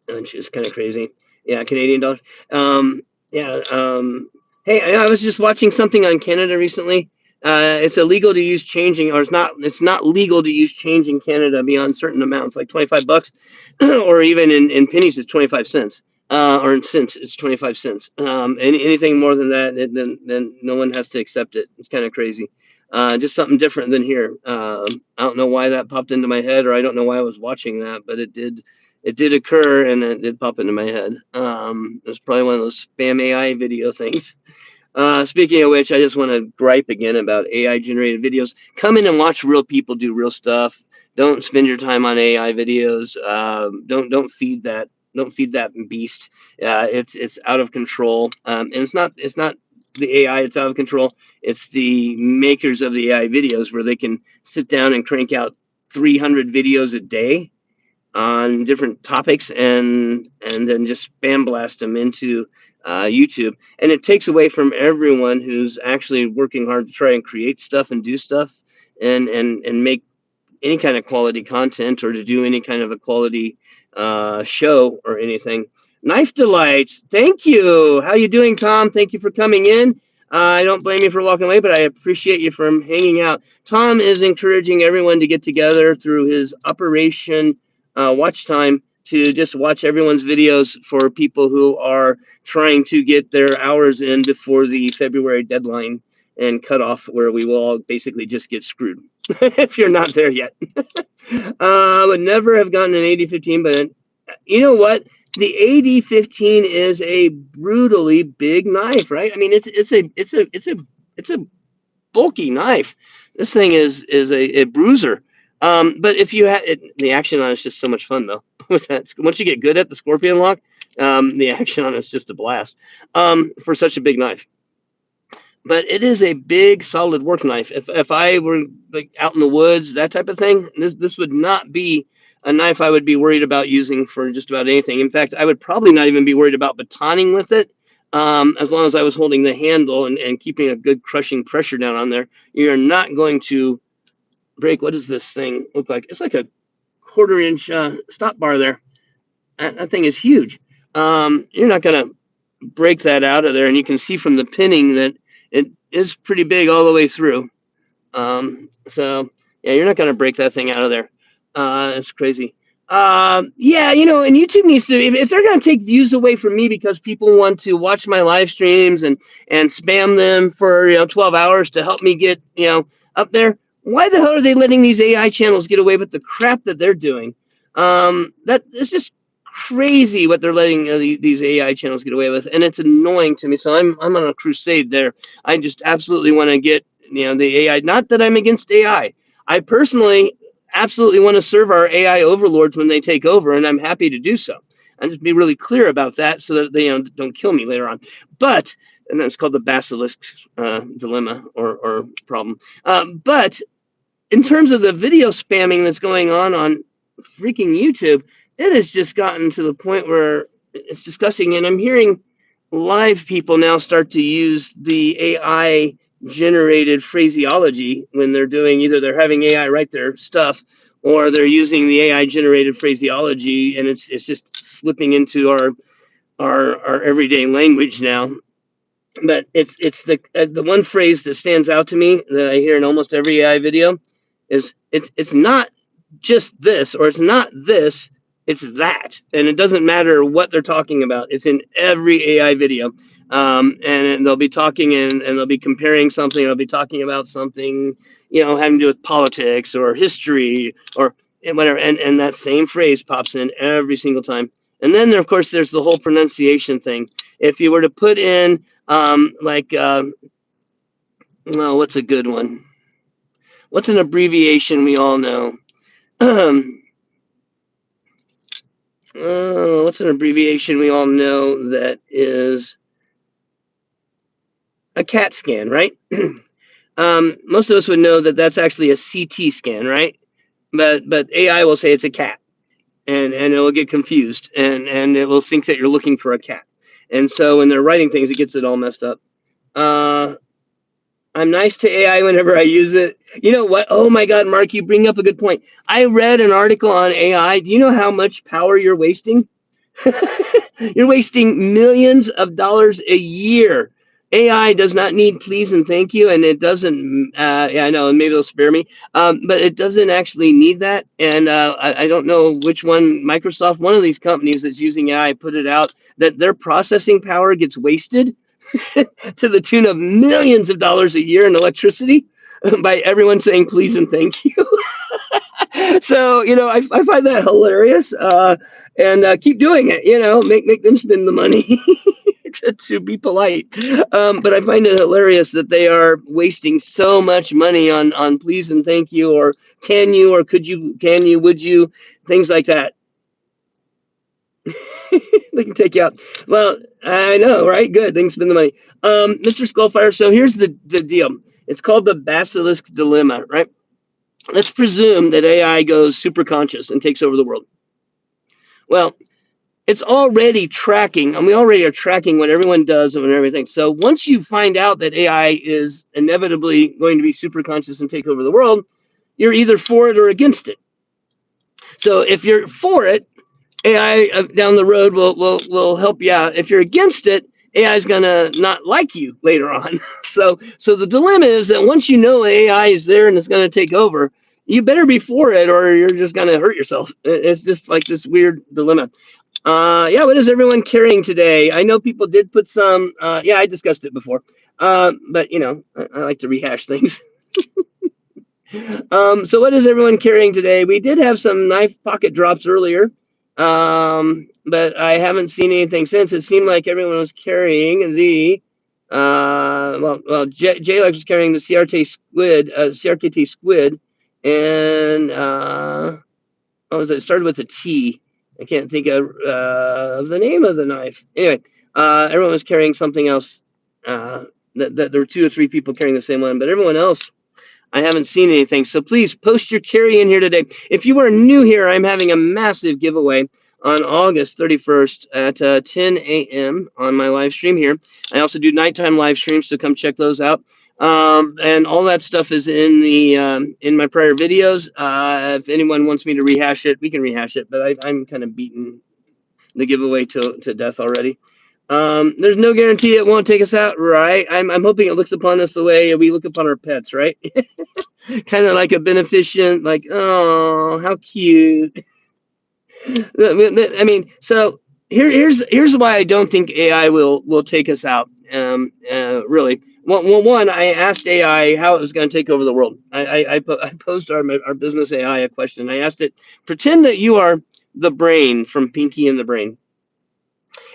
which is kind of crazy. Yeah, Canadian dollar. Yeah. Hey, I was just watching something on Canada recently. It's illegal to use changing, or it's not. It's not legal to use change in Canada beyond certain amounts, like $25, or even in pennies, it's 25 cents. Or in cents, it's 25 cents. Anything more than that, then no one has to accept it. It's kind of crazy. Just something different than here. I don't know why that popped into my head, or I don't know why I was watching that, but it did. It did occur, and it did pop into my head. It was probably one of those spam AI video things. Speaking of which, I just want to gripe again about AI generated videos. Come in and watch real people do real stuff. Don't spend your time on AI videos. Don't feed that. Don't feed that beast. It's out of control. And it's not the AI. It's out of control. It's the makers of the AI videos where they can sit down and crank out 300 videos a day on different topics and then just spam blast them into YouTube. And it takes away from everyone who's actually working hard to try and create stuff and do stuff and make any kind of quality content or to do any kind of a quality show or anything. Knife Delight, thank you. How you doing, Tom? Thank you for coming in. I don't blame you for walking away, but I appreciate you for hanging out. Tom is encouraging everyone to get together through his Operation Watch Time to just watch everyone's videos for people who are trying to get their hours in before the February deadline and cutoff, where we will all basically just get screwed if you're not there yet. Would never have gotten an AD-15, but you know what? The AD-15 is a brutally big knife, right? I mean, it's a bulky knife. This thing is a bruiser. But if you had the action on it's just so much fun though. With that, once you get good at the scorpion lock, the action on it's just a blast. For such a big knife. But it is a big, solid work knife. If I were like out in the woods, that type of thing, this would not be a knife I would be worried about using for just about anything. In fact, I would probably not even be worried about batoning with it, as long as I was holding the handle and keeping a good crushing pressure down on there. You're not going to break. What does this thing look like? It's like a 1/4 inch stop bar there. That thing is huge. You're not going to break that out of there, and you can see from the pinning that it is pretty big all the way through. So yeah, you're not going to break that thing out of there. It's crazy. Yeah, and YouTube needs to, if they're going to take views away from me because people want to watch my live streams and spam them for 12 hours to help me get up there, why the hell are they letting these AI channels get away with the crap that they're doing? That it's just crazy what they're letting these AI channels get away with, and it's annoying to me. So I'm on a crusade there. I just absolutely want to get the AI. Not that I'm against AI. I personally absolutely want to serve our AI overlords when they take over, and I'm happy to do so. And just be really clear about that so that they don't kill me later on. But and that's called the basilisk dilemma or problem. But in terms of the video spamming that's going on freaking YouTube, it has just gotten to the point where it's disgusting. And I'm hearing live people now start to use the AI generated phraseology when they're doing, either they're having AI write their stuff or they're using the AI generated phraseology, and it's just slipping into our everyday language now. But it's the one phrase that stands out to me that I hear in almost every AI video is it's not just this, or it's not this, it's that. And it doesn't matter what they're talking about. It's in every AI video. And they'll be talking and they'll be comparing something. They'll be talking about something, having to do with politics or history, or and whatever, and that same phrase pops in every single time. And then there, of course, there's the whole pronunciation thing. If you were to put in well, what's a good one? What's an abbreviation we all know? What's an abbreviation we all know that is a CAT scan, right? Most of us would know that that's actually a CT scan, right? But AI will say it's a cat, and it will get confused, and it will think that you're looking for a cat, and so when they're writing things, it gets it all messed up. Uh, I'm nice to AI whenever I use it. You know what? Oh my God, Mark, you bring up a good point. I read an article on AI. Do you know how much power you're wasting? You're wasting millions of dollars a year. AI does not need please and thank you, and it doesn't. Yeah, I know, and maybe they'll spare me, but it doesn't actually need that. And I don't know which one. Microsoft, one of these companies that's using AI, put it out that their processing power gets wasted to the tune of millions of dollars a year in electricity by everyone saying please and thank you. So I find that hilarious, and keep doing it. Make them spend the money to be polite. But I find it hilarious that they are wasting so much money on please and thank you, or can you, or could you, can you, would you, things like that. They can take you out. Well, I know, right? Good. They can spend the money. Mr. Skullfire, so here's the deal. It's called the basilisk dilemma, right? Let's presume that AI goes super conscious and takes over the world. Well, it's already tracking, and we already are tracking what everyone does and everything. So once you find out that AI is inevitably going to be super conscious and take over the world, you're either for it or against it. So if you're for it, AI down the road will help you out. If you're against it, AI is gonna not like you later on. So the dilemma is that once you know AI is there and it's gonna take over, you better be for it, or you're just gonna hurt yourself. It's just like this weird dilemma. Yeah, what is everyone carrying today? I know people did put some. Yeah, I discussed it before. But I like to rehash things. So what is everyone carrying today? We did have some knife pocket drops earlier, but I haven't seen anything since. It seemed like everyone was carrying the J-Lex was carrying the CRKT squid, and what was it? It started with a T. I can't think of the name of the knife. Anyway, everyone was carrying something else. That there were 2 or 3 people carrying the same one, but everyone else, I haven't seen anything. So please post your carry in here today. If you are new here, I'm having a massive giveaway on August 31st at 10 a.m. on my live stream here. I also do nighttime live streams, so come check those out. And all that stuff is in my prior videos. If anyone wants me to rehash it, we can rehash it. But I'm kind of beaten the giveaway to death already. There's no guarantee it won't take us out, right? I'm hoping it looks upon us the way we look upon our pets, right? Kind of like a beneficent, like, oh, how cute. I mean, so here's why I don't think AI will take us out. Really. Well, one, I asked AI how it was going to take over the world. I posed our business AI a question. I asked it, pretend that you are the brain from Pinky and the Brain,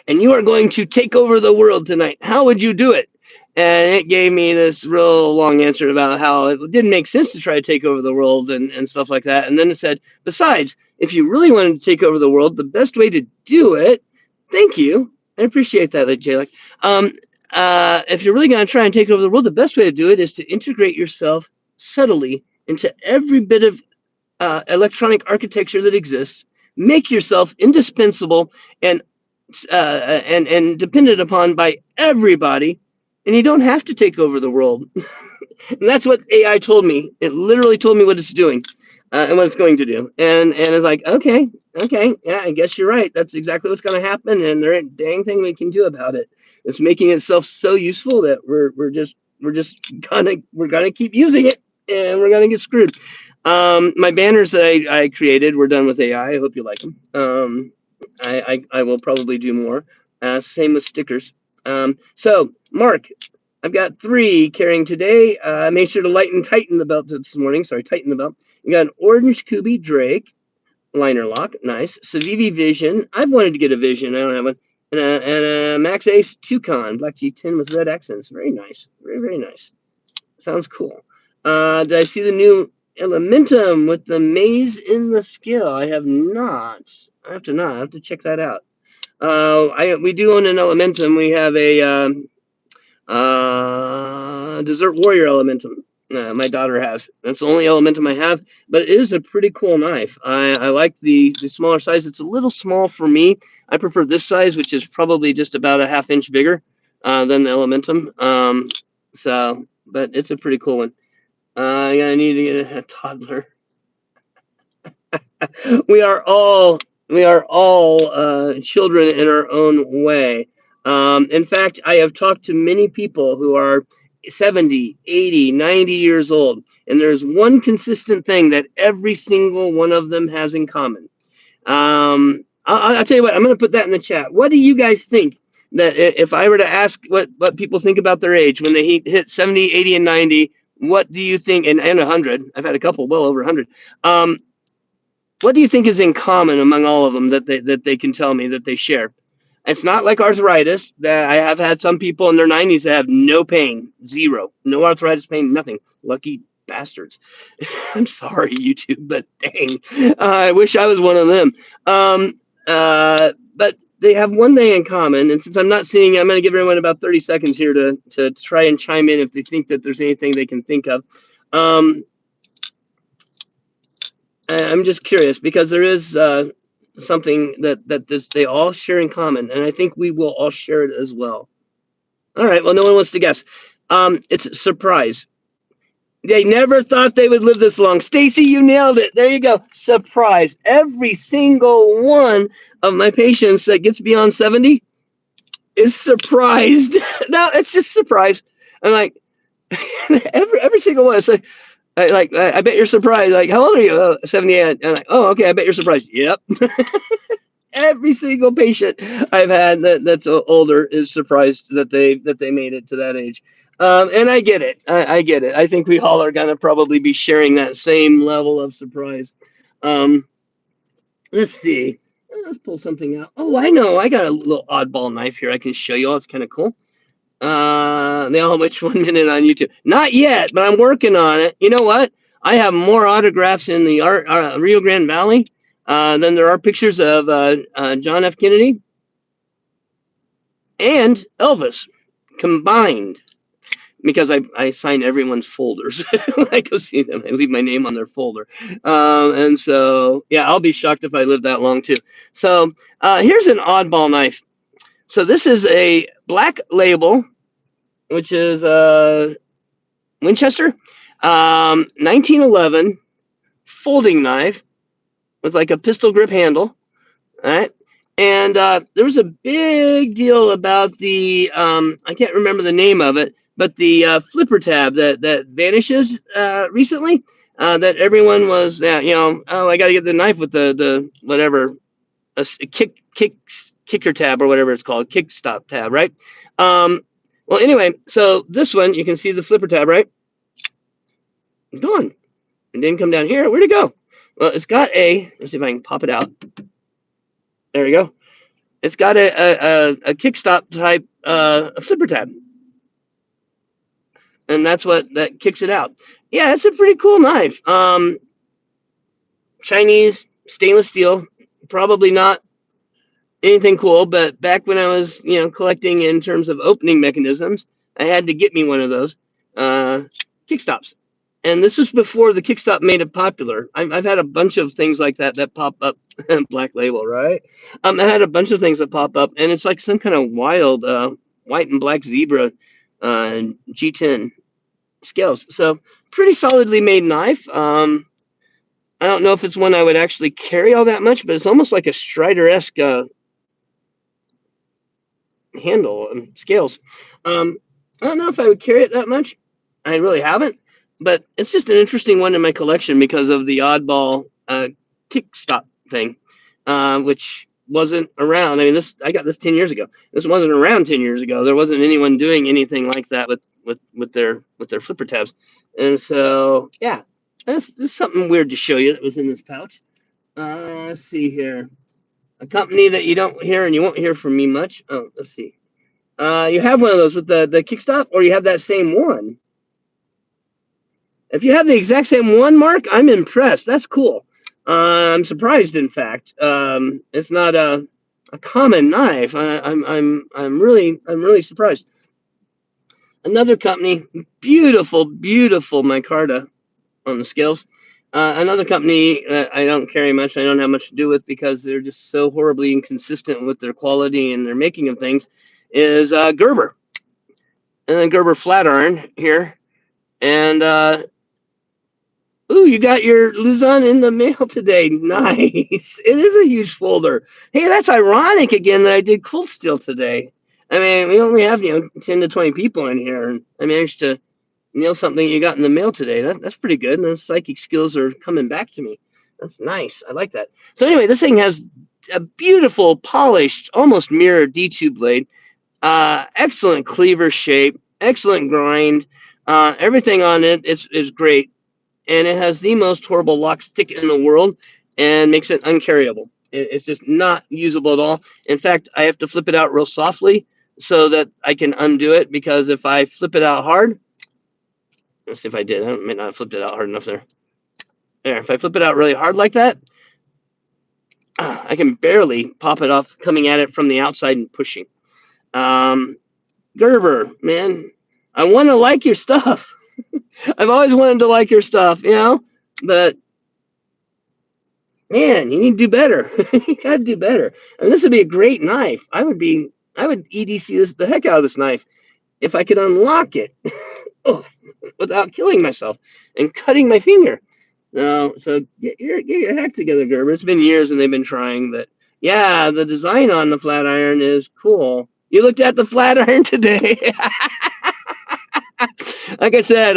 and you are going to take over the world tonight. How would you do it? And it gave me this real long answer about how it didn't make sense to try to take over the world and stuff like that. And then it said, besides, if you really wanted to take over the world, the best way to do it, thank you. I appreciate that, Jay. If you're really going to try and take over the world, the best way to do it is to integrate yourself subtly into every bit of electronic architecture that exists. Make yourself indispensable and dependent upon by everybody, and you don't have to take over the world. And that's what AI told me. It literally told me what it's doing and what it's going to do. And it's like, okay, yeah, I guess you're right. That's exactly what's going to happen, and there ain't a dang thing we can do about it. It's making itself so useful that we're just gonna keep using it, and we're gonna get screwed. My banners that I created were done with AI. I hope you like them. I will probably do more. Same with stickers. So, Mark, I've got 3 carrying today. I made sure to tighten the belt this morning. Sorry, tighten the belt. You got an orange Kubi Drake. liner lock, nice. Civivi Vision, I've wanted to get a Vision, I don't have one. And a Max Ace Toucan, black G10 with red accents, very nice, very, very nice. Sounds cool. Did I see the new Elementum with the maze in the skill? I have not. I have to check that out. We do own an Elementum. We have a Desert Warrior Elementum. My daughter has. That's the only Elementum I have, but it is a pretty cool knife. I like the smaller size. It's a little small for me. I prefer this size, which is probably just about a ½ inch bigger than the Elementum. But it's a pretty cool one. I need to get a toddler. We are all children in our own way. In fact, I have talked to many people who are 70, 80, 90 years old, and there's one consistent thing that every single one of them has in common. I'll tell you what, I'm going to put that in the chat. What do you guys think that if I were to ask what people think about their age when they hit 70, 80, and 90, what do you think, and 100, I've had a couple well over 100, what do you think is in common among all of them that they can tell me that they share? It's not like arthritis. That I have had some people in their 90s that have no pain, zero, no arthritis pain, nothing. Lucky bastards. I'm sorry, YouTube, but dang, I wish I was one of them. But they have one thing in common, and since I'm not seeing, I'm going to give everyone about 30 seconds here to try and chime in if they think that there's anything they can think of. I'm just curious because there is something that they all share in common, and I think we will all share it as well. All right, well, no one wants to guess. It's surprise. They never thought they would live this long. Stacy, you nailed it. There you go. Surprise. Every single one of my patients that gets beyond 70 is surprised. No, it's just surprise. I'm like, every single one. It's like, I bet you're surprised. Like, how old are you? 78. I'm like, oh, okay. I bet you're surprised. Yep. Every single patient I've had that's older is surprised that they made it to that age. And I get it. I get it. I think we all are gonna probably be sharing that same level of surprise. Let's see. Let's pull something out. Oh, I know. I got a little oddball knife here. I can show you all. It's kind of cool. They all watch 1 minute on YouTube. Not yet, but I'm working on it. You know what? I have more autographs in the Rio Grande Valley than there are pictures of John F. Kennedy and Elvis combined. Because I sign everyone's folders when I go see them. I leave my name on their folder. And so, yeah, I'll be shocked if I live that long too. So here's an oddball knife. So this is a Black Label, which is Winchester, 1911 folding knife with like a pistol grip handle. All right. And there was a big deal about the, I can't remember the name of it, but the flipper tab that vanishes recently, that everyone was, oh, I got to get the knife with the whatever, a kicker tab or whatever it's called, kick stop tab, right? Well, anyway, so this one, you can see the flipper tab, right? Gone. It didn't come down here. Where'd it go? Well, it's got let's see if I can pop it out. There we go. It's got a kickstop type flipper tab. And that's that kicks it out. Yeah, it's a pretty cool knife. Chinese stainless steel, probably not anything cool, but back when I was, collecting in terms of opening mechanisms, I had to get me one of those kickstops. And this was before the kickstop made it popular. I've had a bunch of things like that pop up. Black Label, right? I had a bunch of things that pop up, and it's like some kind of wild white and black zebra G10 scales. So pretty solidly made knife. I don't know if it's one I would actually carry all that much, but it's almost like a Strider-esque handle and scales. I don't know if I would carry it that much. I really haven't, but it's just an interesting one in my collection because of the oddball kickstop thing, which wasn't around. I mean, I got this 10 years ago. This wasn't around 10 years ago. There wasn't anyone doing anything like that with their flipper tabs. And so, yeah, this is something weird to show you that was in this pouch. Let's see here. A company that you don't hear and you won't hear from me much. Oh, let's see. You have one of those with the kickstop, or you have that same one. If you have the exact same one, Mark, I'm impressed. That's cool. I'm surprised, in fact. It's not a common knife. I'm really surprised. Another company, beautiful micarta on the scales. Another company that I don't carry much, I don't have much to do with because they're just so horribly inconsistent with their quality and their making of things, is Gerber. And then Gerber flat iron here. And ooh, you got your Luzon in the mail today. Nice. It is a huge folder. Hey, that's ironic again that I did cold steel today. I mean, we only have 10 to 20 people in here, and I managed to nail something you got in the mail today. That's pretty good. And those psychic skills are coming back to me. That's nice. I like that. So anyway, this thing has a beautiful, polished, almost mirror D2 blade. Excellent cleaver shape. Excellent grind. Everything on it is great. And it has the most horrible lock stick in the world and makes it uncarryable. It's just not usable at all. In fact, I have to flip it out real softly so that I can undo it, because if I flip it out hard, let's see if I did. I may not have flipped it out hard enough there. There, if I flip it out really hard like that, I can barely pop it off coming at it from the outside and pushing. Gerber, man, I want to like your stuff. I've always wanted to like your stuff, but man, you need to do better. You got to do better. I mean, this would be a great knife. I would EDC the heck out of this knife if I could unlock it without killing myself and cutting my finger. No, so get your heck together, Gerber. It's been years and they've been trying, but yeah, the design on the flat iron is cool. You looked at the flat iron today. Like I said,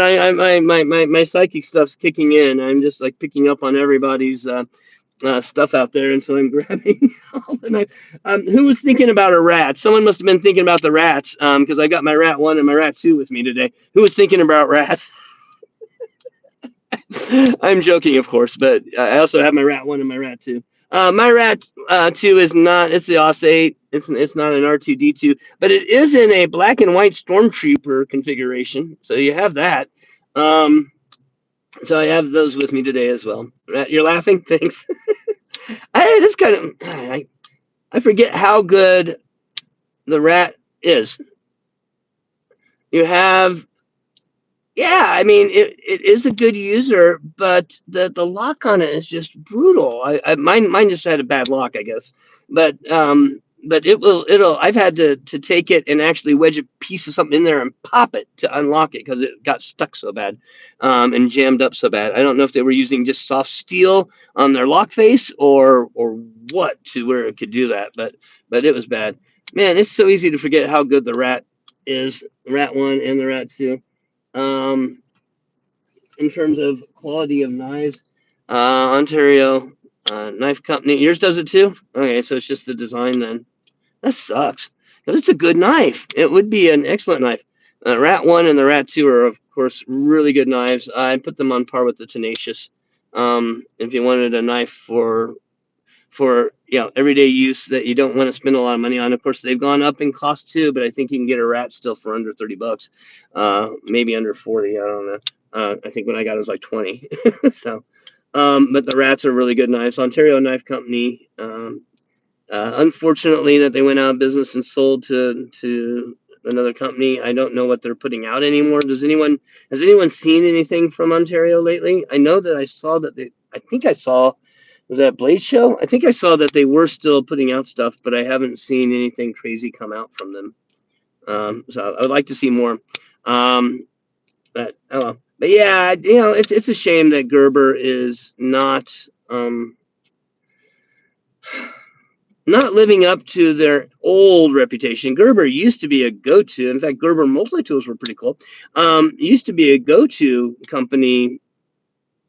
my psychic stuff's kicking in. I'm just like picking up on everybody's stuff out there, and so I'm grabbing all the knife. Who was thinking about a rat? Someone must have been thinking about the rats, because I got my rat 1 and my rat 2 with me today. Who was thinking about rats? I'm joking, of course, but I also have my rat 1 and my rat 2. My rat 2 is not. It's the OS 8. It's not an R2D2, but it is in a black and white Stormtrooper configuration. So you have that. So I have those with me today as well. You're laughing. Thanks. I forget how good the rat is. You have. Yeah, I mean it is a good user, but the lock on it is just brutal. Mine just had a bad lock, I guess, but it'll. I've had to take it and actually wedge a piece of something in there and pop it to unlock it because it got stuck so bad, and jammed up so bad. I don't know if they were using just soft steel on their lock face or what to where it could do that, but it was bad. Man, it's so easy to forget how good the rat is, rat 1 and the rat 2. In terms of quality of knives, Ontario Knife Company. Yours does it too? Okay, so it's just the design then. That sucks. But it's a good knife. It would be an excellent knife. Rat 1 and the Rat 2 are, of course, really good knives. I put them on par with the Tenacious. If you wanted a knife for everyday use that you don't want to spend a lot of money on. Of course, they've gone up in cost too, but I think you can get a rat still for under $30, maybe under 40. I don't know. I think when I got it was like 20. So, but the rats are really good knives. Ontario Knife Company. Unfortunately, that they went out of business and sold to another company. I don't know what they're putting out anymore. Has anyone seen anything from Ontario lately? I know that I saw that I think I saw. Was that Blade Show? I think I saw that they were still putting out stuff, but I haven't seen anything crazy come out from them. So I would like to see more. But oh well. But yeah, it's a shame that Gerber is not living up to their old reputation. Gerber used to be a go-to. In fact, Gerber multi-tools were pretty cool. Used to be a go-to company.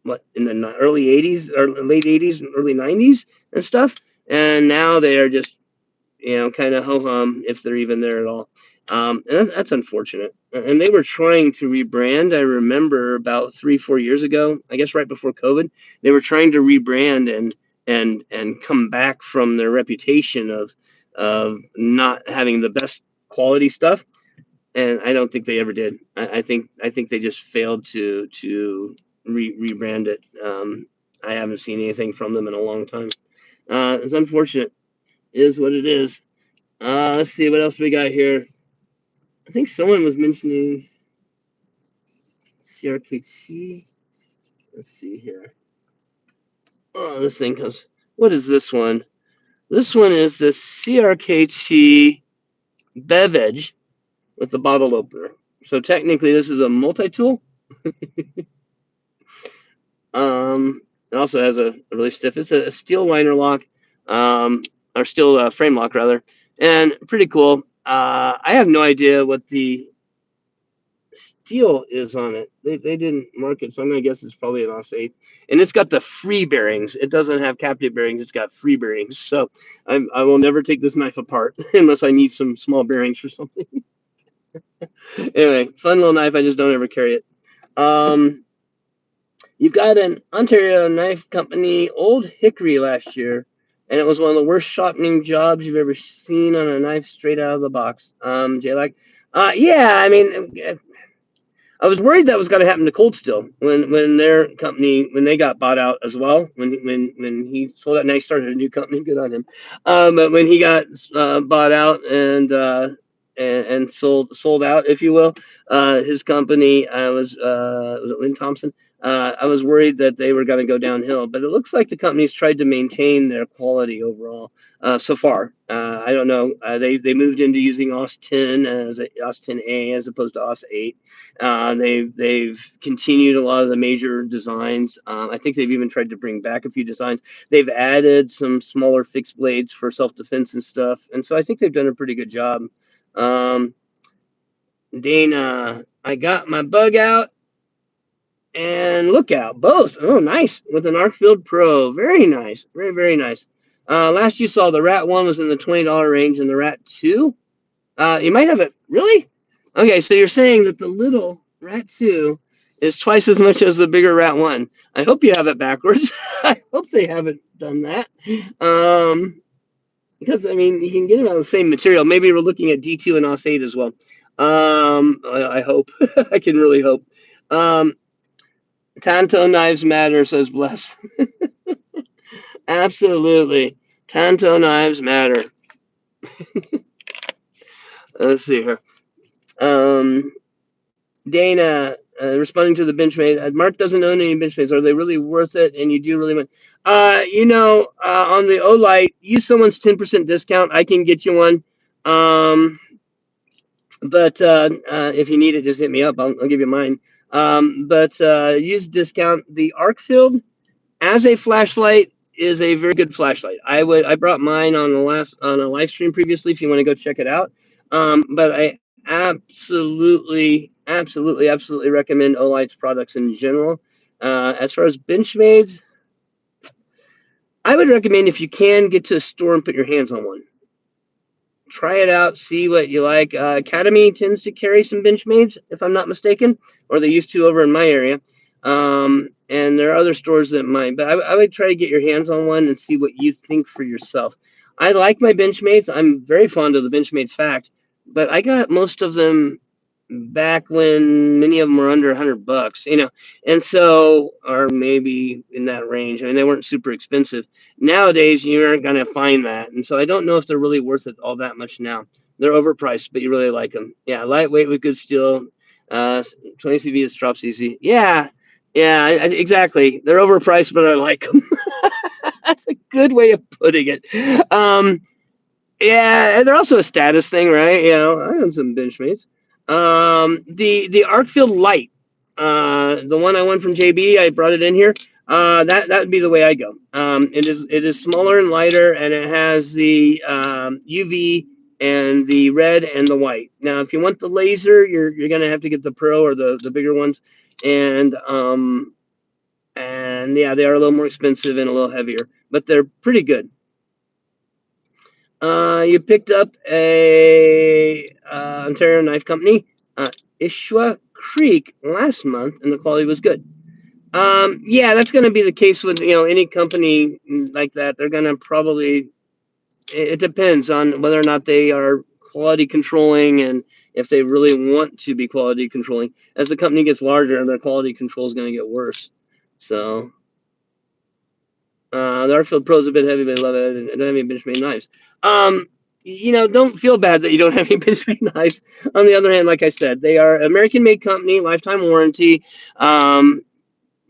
What, in the early 80s or late 80s and early 90s and stuff, and now they are just kind of ho-hum, if they're even there at all. And that's unfortunate. And they were trying to rebrand. I remember about 3-4 years ago, I guess right before COVID, they were trying to rebrand, and come back from their reputation of not having the best quality stuff. And I don't think they ever did. I think they just failed to rebrand it. I haven't seen anything from them in a long time. It's unfortunate. It is what it is. Let's see what else we got here. I think someone was mentioning CRKT. Let's see here. Oh, this thing comes. What is this one? This one is the CRKT Beverage with the bottle opener. So technically, this is a multi-tool. It also has a really stiff. It's a steel liner lock, or steel frame lock rather, and pretty cool. I have no idea what the steel is on it. They didn't mark it, so I'm gonna guess it's probably an OS8. And it's got the free bearings. It doesn't have captive bearings. It's got free bearings. So I will never take this knife apart unless I need some small bearings for something. Anyway, fun little knife. I just don't ever carry it. You've got an Ontario Knife Company Old Hickory last year, and it was one of the worst sharpening jobs you've ever seen on a knife straight out of the box. J-Lag. Yeah, I mean, I was worried that was going to happen to Cold Steel when their company, when they got bought out as well. When he sold out and he started a new company, good on him. But when he got bought out and sold out, if you will, his company, was it Lynn Thompson? I was worried that they were going to go downhill, but it looks like the company's tried to maintain their quality overall so far. I don't know. They moved into using OS 10 as OS 10A as opposed to OS 8. They've continued a lot of the major designs. I think they've even tried to bring back a few designs. They've added some smaller fixed blades for self-defense and stuff, and so I think they've done a pretty good job. Um, Dana, I got my bug out and lookout both. Oh, nice, with an Arcfield Pro. Very nice, very nice. Last you saw the Rat 1 was in the $20 range, and the Rat 2, you might have it. Really? Okay, so you're saying that the little Rat 2 is twice as much as the bigger Rat 1. I hope you have it backwards. I hope they haven't done that. Because, I mean, you can get it on the same material. Maybe we're looking at D2 and OS 8 as well. I hope. I can really hope. Tanto knives matter, says Bless. Absolutely. Tanto knives matter. Let's see here. Dana, responding to the Benchmade. Mark doesn't own any Benchmades. Are they really worth it? And you do really want. On the Olight, use someone's 10% discount. I can get you one. But if you need it, just hit me up. I'll give you mine. But use discount. The Arcfield as a flashlight is a very good flashlight. I brought mine on a live stream previously. If you want to go check it out. But I absolutely recommend Olight's products in general. As far as Benchmades, I would recommend, if you can, get to a store and put your hands on one. Try it out, see what you like. Academy tends to carry some Benchmades, if I'm not mistaken, or they used to over in my area. And there are other stores that might, but I would try to get your hands on one and see what you think for yourself. I like my Benchmades. I'm very fond of the Benchmade Fact, but I got most of them back when many of them were under $100, and so, or maybe in that range. I mean, they weren't super expensive. Nowadays, you aren't going to find that, and so I don't know if they're really worth it all that much now. They're overpriced, but you really like them. Yeah, lightweight with good steel. 20 CV is drops easy. Yeah, exactly. They're overpriced, but I like them. That's a good way of putting it. Yeah, and they're also a status thing, right? I own some Benchmates. The Arcfield Light, the one I won from JB, I brought it in here. That would be the way I go. It is smaller and lighter, and it has the UV and the red and the white. Now, if you want the laser, you're gonna have to get the Pro or the bigger ones, and yeah, they are a little more expensive and a little heavier, but they're pretty good. You picked up a Ontario Knife Company, Ishwa Creek, last month, and the quality was good. Yeah, that's going to be the case with any company like that. They're going to probably. It depends on whether or not they are quality controlling and if they really want to be quality controlling. As the company gets larger, their quality control is going to get worse. So the Artfield Pro is a bit heavy, but I love it. I don't have any Benchmade knives. Don't feel bad that you don't have any Benchmade knives. On the other hand, like I said, they are American-made company, lifetime warranty. Um,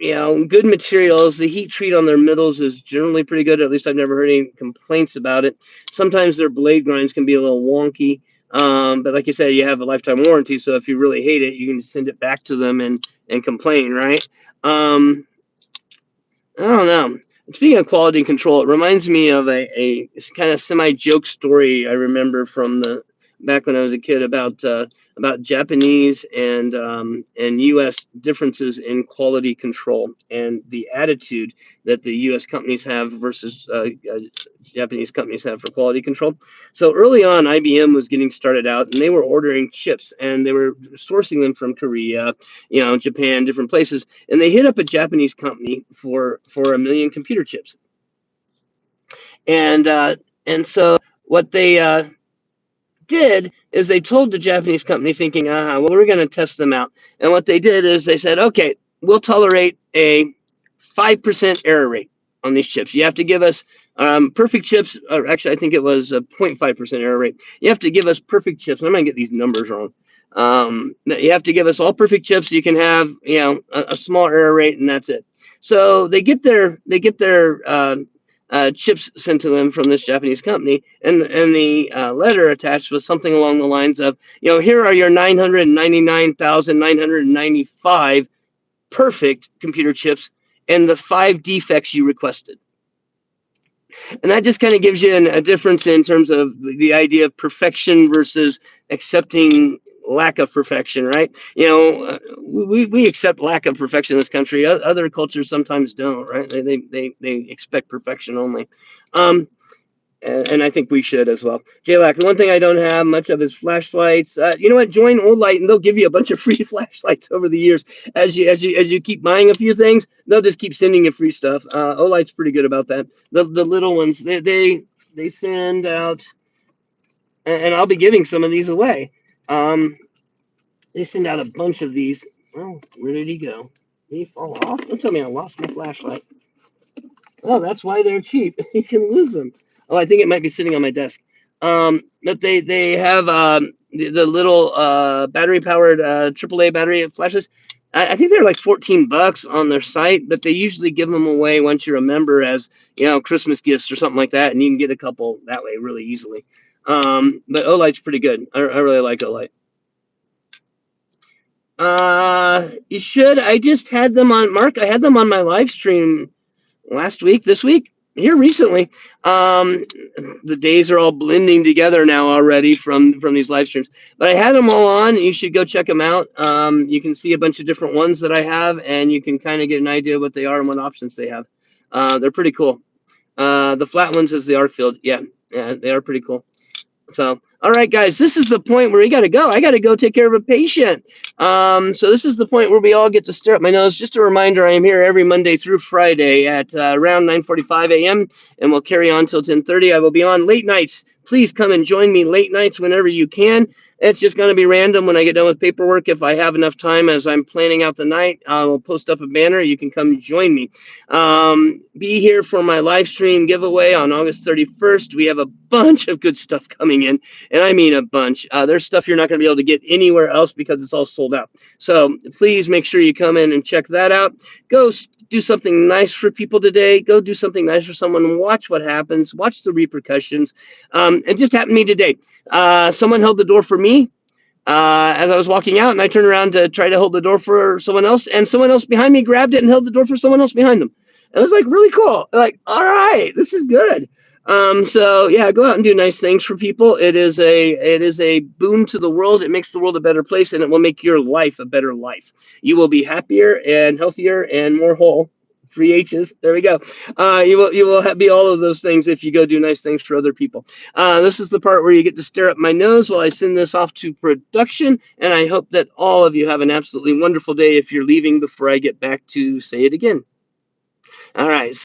good materials. The heat treat on their middles is generally pretty good. At least I've never heard any complaints about it. Sometimes their blade grinds can be a little wonky. But like you said, you have a lifetime warranty. So if you really hate it, you can send it back to them and complain, right? I don't know. Speaking of quality control, it reminds me of a kind of semi-joke story I remember from the back when I was a kid about Japanese and U.S. differences in quality control and the attitude that the U.S. companies have versus Japanese companies have for quality control. So early on, IBM was getting started out, and they were ordering chips, and they were sourcing them from Korea, Japan, different places, and they hit up a Japanese company for 1 million computer chips, and so what they did is they told the Japanese company, thinking, well, we're going to test them out. And what they did is they said, okay, we'll tolerate a 5% error rate on these chips. You have to give us perfect chips, or actually, I think it was a 0.5% error rate. You have to give us perfect chips. I'm going to get these numbers wrong. You have to give us all perfect chips. You can have, a small error rate, and that's it. So they get their chips sent to them from this Japanese company, and the letter attached was something along the lines of, here are your 999,995 perfect computer chips and the 5 defects you requested. And that just kind of gives you a difference in terms of the idea of perfection versus accepting lack of perfection, right? We accept lack of perfection in this country. Other cultures sometimes don't, right? They expect perfection only. And I think we should as well. JLAC, the one thing I don't have much of is flashlights. You know what? Join Olight, and they'll give you a bunch of free flashlights over the years. As you keep buying a few things, they'll just keep sending you free stuff. Olight's pretty good about that. The little ones, they send out, and I'll be giving some of these away. They send out a bunch of these. Oh, where did he go? Did he fall off? Don't tell me I lost my flashlight. Oh, that's why they're cheap. You can lose them. Oh, I think it might be sitting on my desk. But they have the little battery powered AAA battery flashes. I think they're like $14 on their site, but they usually give them away once you're a member as Christmas gifts or something like that, and you can get a couple that way really easily. But Olight's pretty good. I really like Olight. You should. I just had them on Mark. I had them on my live stream this week, here recently. The days are all blending together now already from these live streams, but I had them all on. You should go check them out. You can see a bunch of different ones that I have, and you can kind of get an idea what they are and what options they have. They're pretty cool. The flat ones is the Artfield. Yeah, they are pretty cool. So, all right, guys, this is the point where we got to go. I got to go take care of a patient. So this is the point where we all get to stare at my nose. Just a reminder, I am here every Monday through Friday at around 9:45 a.m. and we'll carry on till 10:30. I will be on late nights. Please come and join me late nights whenever you can. It's just going to be random when I get done with paperwork. If I have enough time as I'm planning out the night, I will post up a banner. You can come join me. Be here for my live stream giveaway on August 31st. We have a bunch of good stuff coming in, and I mean a bunch. There's stuff you're not going to be able to get anywhere else because it's all sold out. So please make sure you come in and check that out. Go do something nice for people today. Go do something nice for someone. Watch what happens. Watch the repercussions. It just happened to me today. Someone held the door for me as I was walking out, and I turned around to try to hold the door for someone else, and someone else behind me grabbed it and held the door for someone else behind them. It was like really cool. Like, all right, this is good. So yeah, go out and do nice things for people. It is a boon to the world. It makes the world a better place, and it will make your life a better life. You will be happier and healthier and more whole Three H's. There we go. You will be all of those things if you go do nice things for other people. This is the part where you get to stare up my nose while I send this off to production. And I hope that all of you have an absolutely wonderful day if you're leaving before I get back to say it again. All right.